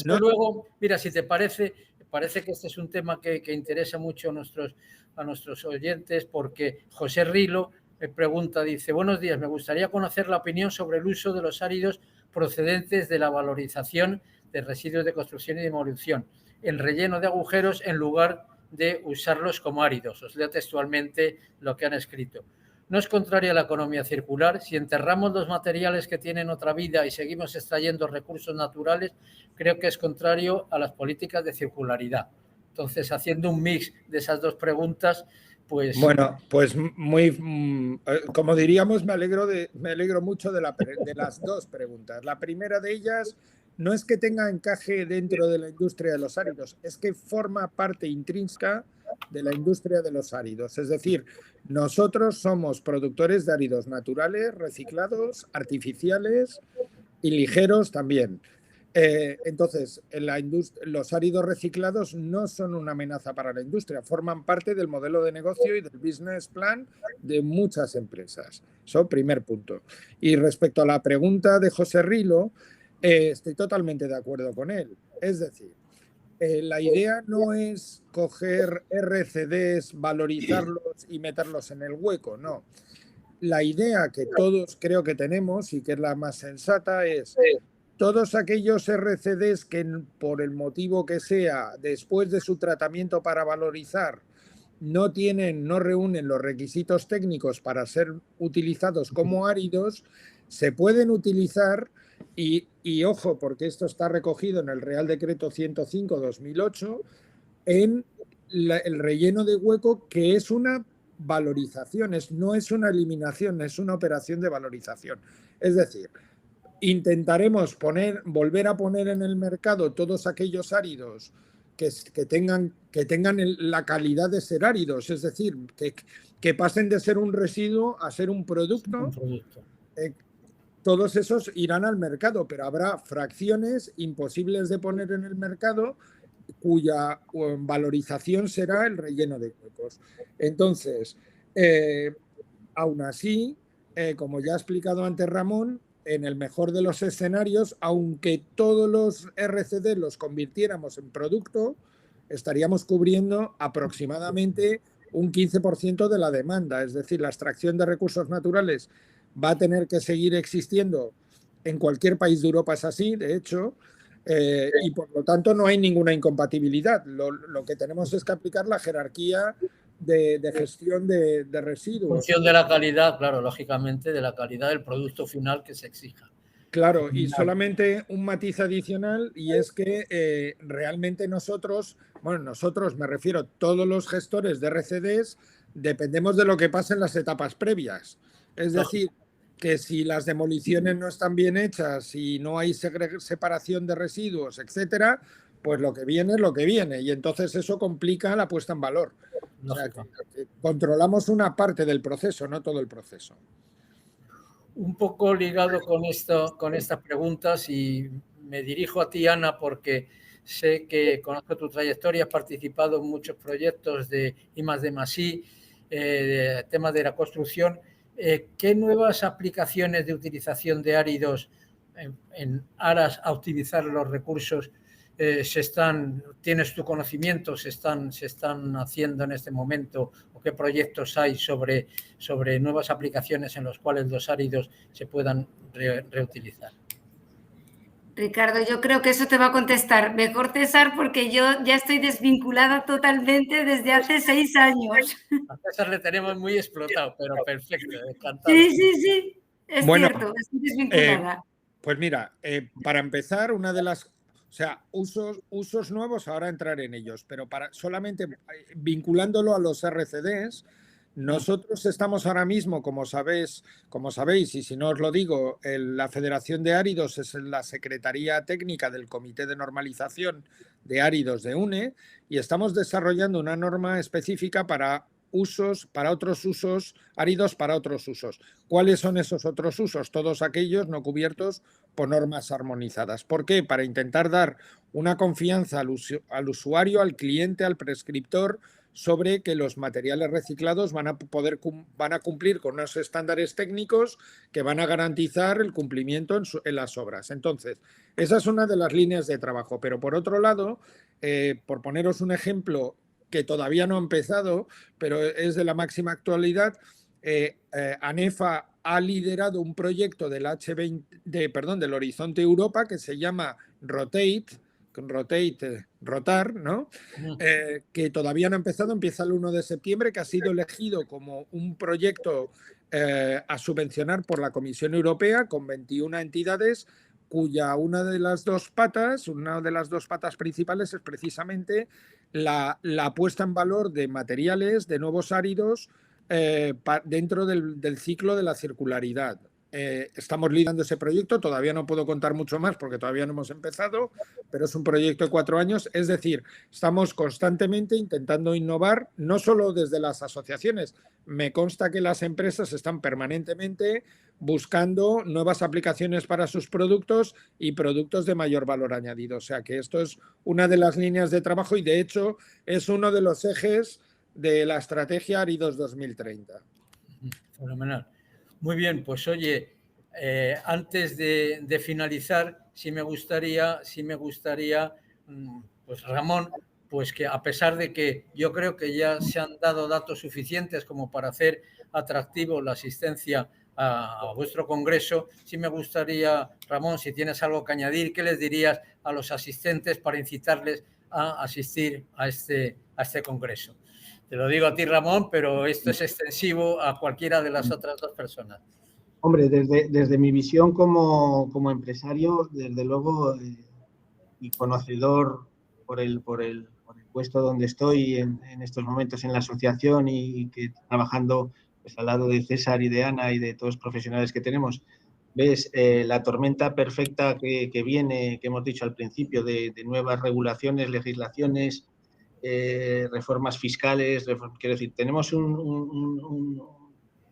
luego, mira, si te parece que este es un tema que interesa mucho a nuestros oyentes, porque José Rilo pregunta, dice, buenos días, me gustaría conocer la opinión sobre el uso de los áridos procedentes de la valorización de residuos de construcción y demolición en relleno de agujeros en lugar de usarlos como áridos. Os leo textualmente lo que han escrito. ¿No es contraria a la economía circular? Si enterramos los materiales que tienen otra vida y seguimos extrayendo recursos naturales, creo que es contrario a las políticas de circularidad. Entonces, haciendo un mix de esas dos preguntas, pues... Bueno, pues como diríamos, me alegro mucho de las dos preguntas. La primera de ellas no es que tenga encaje dentro de la industria de los áridos, es que forma parte intrínseca de la industria de los áridos. Es decir, nosotros somos productores de áridos naturales, reciclados, artificiales y ligeros también. Entonces, los áridos reciclados no son una amenaza para la industria, forman parte del modelo de negocio y del business plan de muchas empresas. Eso, primer punto. Y respecto a la pregunta de José Rilo, estoy totalmente de acuerdo con él. Es decir, la idea no es coger RCDs, valorizarlos y meterlos en el hueco, no. La idea que todos creo que tenemos y que es la más sensata es todos aquellos RCDs que por el motivo que sea, después de su tratamiento para valorizar, no reúnen los requisitos técnicos para ser utilizados como áridos, se pueden utilizar y ojo, porque esto está recogido en el Real Decreto 105/2008, en el relleno de hueco, que es una valorización, no es una eliminación, es una operación de valorización. Es decir, intentaremos volver a poner en el mercado todos aquellos áridos que tengan la calidad de ser áridos, es decir, que pasen de ser un residuo a ser un producto. todos esos irán al mercado, pero habrá fracciones imposibles de poner en el mercado cuya valorización será el relleno de huecos. Entonces, aún así, como ya ha explicado antes Ramón, en el mejor de los escenarios, aunque todos los RCD los convirtiéramos en producto, estaríamos cubriendo aproximadamente un 15% de la demanda. Es decir, la extracción de recursos naturales va a tener que seguir existiendo en cualquier país de Europa, es así, de hecho, y por lo tanto no hay ninguna incompatibilidad. Lo que tenemos es que aplicar la jerarquía de gestión de residuos. En función de la calidad, claro, lógicamente, de la calidad del producto final que se exija. Claro, y solamente un matiz adicional, y es que realmente nosotros, me refiero, todos los gestores de RCDs, dependemos de lo que pasa en las etapas previas. Es decir, que si las demoliciones no están bien hechas y no hay separación de residuos, etcétera, pues lo que viene es lo que viene, y entonces eso complica la puesta en valor. O sea, que controlamos una parte del proceso, no todo el proceso. Un poco ligado con estas preguntas, y me dirijo a ti, Ana, porque sé que conozco tu trayectoria, has participado en muchos proyectos de I+D+I, de temas de la construcción. ¿Qué nuevas aplicaciones de utilización de áridos en aras a optimizar los recursos tienes tu conocimiento, se están haciendo en este momento, o qué proyectos hay sobre nuevas aplicaciones en los cuales los áridos se puedan reutilizar? Ricardo, yo creo que eso te va a contestar mejor César, porque yo ya estoy desvinculada totalmente desde hace 6 años. A César le tenemos muy explotado, pero perfecto, encantado. Sí, es cierto, estoy desvinculada. Pues mira, para empezar, una de las... O sea, usos nuevos, ahora entrar en ellos, pero solamente vinculándolo a los RCDs, nosotros estamos ahora mismo, como sabéis, y si no os lo digo, la Federación de Áridos es la Secretaría Técnica del Comité de Normalización de Áridos de UNE, y estamos desarrollando una norma específica para otros usos, áridos para otros usos. ¿Cuáles son esos otros usos? Todos aquellos no cubiertos por normas armonizadas. ¿Por qué? Para intentar dar una confianza al usuario, al cliente, al prescriptor, sobre que los materiales reciclados van a cumplir con unos estándares técnicos que van a garantizar el cumplimiento en las obras. Entonces, esa es una de las líneas de trabajo. Pero por otro lado, por poneros un ejemplo que todavía no ha empezado, pero es de la máxima actualidad, ANEFA ha liderado un proyecto del del Horizonte Europa que se llama Rotar, ¿no? Que todavía no ha empezado, empieza el 1 de septiembre, que ha sido elegido como un proyecto a subvencionar por la Comisión Europea con 21 entidades, cuya una de las dos patas principales es precisamente la puesta en valor de materiales, de nuevos áridos dentro del ciclo de la circularidad. Estamos liderando ese proyecto, todavía no puedo contar mucho más porque todavía no hemos empezado, pero es un proyecto de 4 años, es decir, estamos constantemente intentando innovar, no solo desde las asociaciones, me consta que las empresas están permanentemente buscando nuevas aplicaciones para sus productos y productos de mayor valor añadido, o sea que esto es una de las líneas de trabajo y de hecho es uno de los ejes de la estrategia Áridos 2030. Fenomenal. Muy bien, pues oye, antes de finalizar, sí me gustaría, pues Ramón, pues que a pesar de que yo creo que ya se han dado datos suficientes como para hacer atractivo la asistencia a vuestro congreso, sí me gustaría, Ramón, si tienes algo que añadir, ¿qué les dirías a los asistentes para incitarles a asistir a este congreso? Te lo digo a ti, Ramón, pero esto es extensivo a cualquiera de las otras 2 personas. Hombre, desde mi visión como empresario, desde luego, y conocedor por el puesto donde estoy en estos momentos en la asociación y que trabajando pues, al lado de César y de Ana y de todos los profesionales que tenemos, ves la tormenta perfecta que viene, que hemos dicho al principio, de nuevas regulaciones, legislaciones, reformas fiscales, quiero decir, tenemos un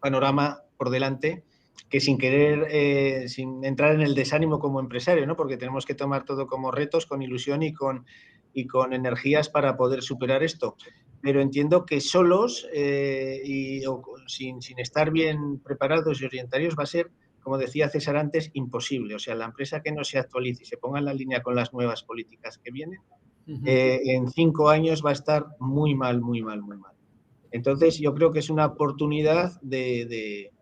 panorama por delante sin querer, sin entrar en el desánimo como empresario, ¿no? Porque tenemos que tomar todo como retos, con ilusión y con energías para poder superar esto. Pero entiendo que solos sin estar bien preparados y orientarios va a ser, como decía César antes, imposible. O sea, la empresa que no se actualice y se ponga en la línea con las nuevas políticas que vienen, en 5 años va a estar muy mal, muy mal, muy mal. Entonces, yo creo que es una oportunidad de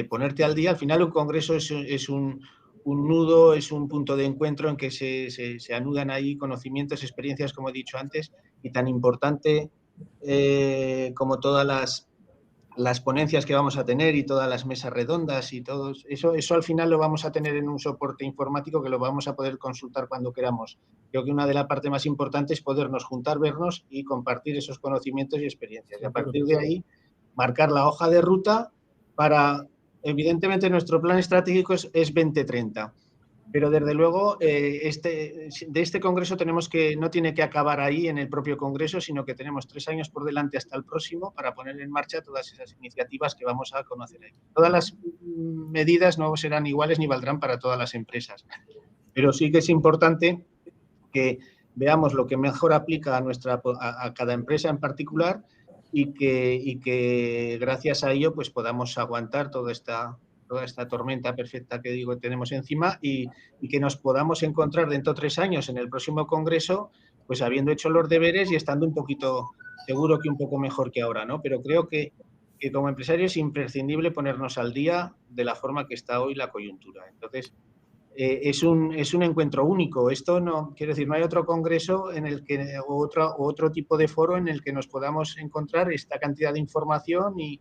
ponerte al día. Al final, un congreso es un nudo, es un punto de encuentro en que se anudan ahí conocimientos, experiencias, como he dicho antes, y tan importante como todas las ponencias que vamos a tener y todas las mesas redondas y todo eso al final lo vamos a tener en un soporte informático que lo vamos a poder consultar cuando queramos. Creo que una de las partes más importantes es podernos juntar, vernos y compartir esos conocimientos y experiencias. Y a partir de ahí, marcar la hoja de ruta para, evidentemente, nuestro plan estratégico es 2030. Pero desde luego, de este congreso no tiene que acabar ahí en el propio congreso, sino que tenemos 3 años por delante hasta el próximo para poner en marcha todas esas iniciativas que vamos a conocer ahí. Todas las medidas no serán iguales ni valdrán para todas las empresas, pero sí que es importante que veamos lo que mejor aplica a cada empresa en particular y que gracias a ello pues podamos aguantar toda esta tormenta perfecta que digo tenemos encima y que nos podamos encontrar dentro de 3 años en el próximo congreso, pues habiendo hecho los deberes y estando un poquito, seguro que un poco mejor que ahora, ¿no? Pero creo que como empresario es imprescindible ponernos al día de la forma que está hoy la coyuntura. Entonces, es un encuentro único. Esto no, quiero decir, no hay otro congreso en el que, o otro tipo de foro en el que nos podamos encontrar esta cantidad de información y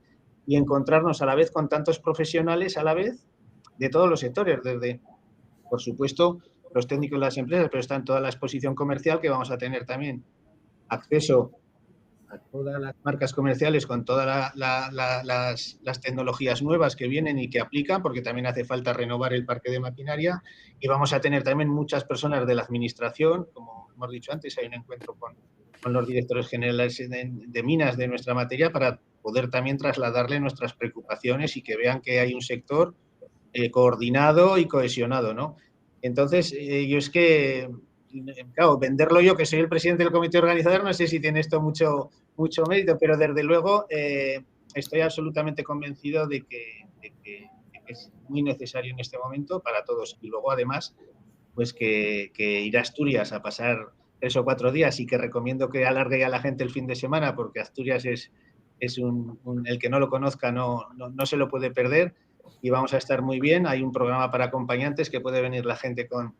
encontrarnos a la vez con tantos profesionales a la vez de todos los sectores, desde, por supuesto, los técnicos de las empresas, pero está en toda la exposición comercial que vamos a tener también acceso a todas las marcas comerciales con todas las tecnologías nuevas que vienen y que aplican, porque también hace falta renovar el parque de maquinaria, y vamos a tener también muchas personas de la administración, como hemos dicho antes, hay un encuentro con los directores generales de minas de nuestra materia para poder también trasladarle nuestras preocupaciones y que vean que hay un sector coordinado y cohesionado, ¿no? Entonces, yo es que, claro, venderlo yo, que soy el presidente del comité organizador, no sé si tiene esto mucho mérito, pero desde luego estoy absolutamente convencido de que es muy necesario en este momento para todos. Y luego, además, pues que ir a Asturias a pasar 3 o 4 días y que recomiendo que alargue a la gente el fin de semana, porque Asturias es el que no lo conozca no se lo puede perder y vamos a estar muy bien. Hay un programa para acompañantes que puede venir la gente con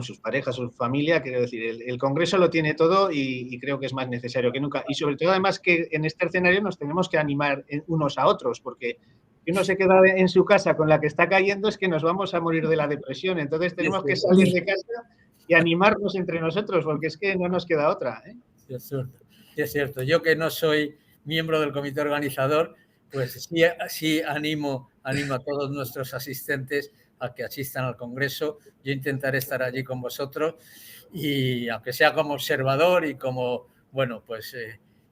sus parejas, su familia. Quiero decir, el Congreso lo tiene todo y creo que es más necesario que nunca. Y sobre todo, además, que en este escenario nos tenemos que animar unos a otros, porque si uno se queda en su casa con la que está cayendo es que nos vamos a morir de la depresión. Entonces tenemos que salir de casa y animarnos entre nosotros, porque es que no nos queda otra, ¿eh? Es cierto. Yo que no soy miembro del comité organizador, pues sí animo a todos nuestros asistentes a que asistan al Congreso. Yo intentaré estar allí con vosotros y aunque sea como observador y como, bueno, pues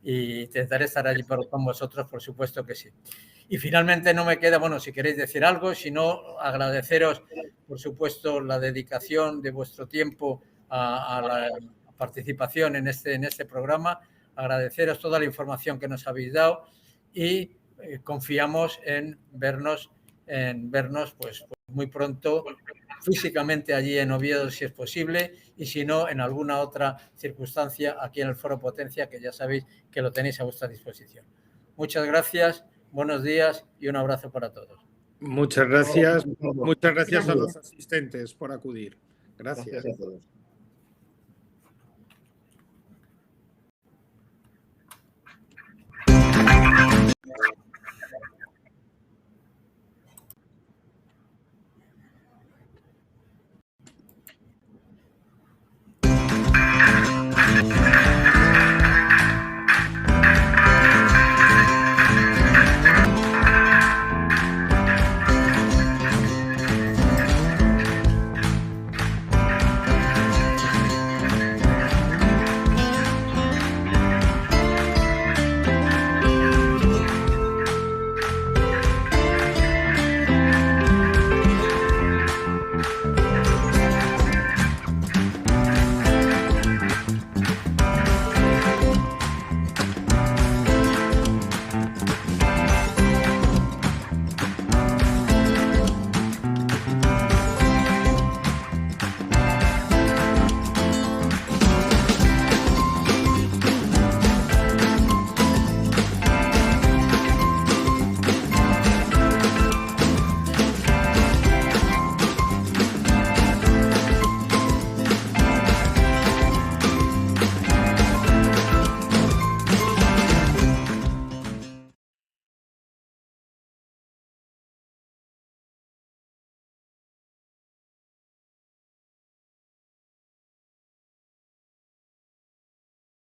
intentaré estar allí con vosotros, por supuesto que sí. Y finalmente no me queda, bueno, si queréis decir algo, si no, agradeceros, por supuesto, la dedicación de vuestro tiempo a la participación en este programa, agradeceros toda la información que nos habéis dado y confiamos en vernos pues muy pronto físicamente allí en Oviedo si es posible y si no en alguna otra circunstancia aquí en el Foro Potencia, que ya sabéis que lo tenéis a vuestra disposición. Muchas gracias, buenos días y un abrazo para todos. Muchas gracias a los asistentes por acudir. Gracias. Gracias a todos.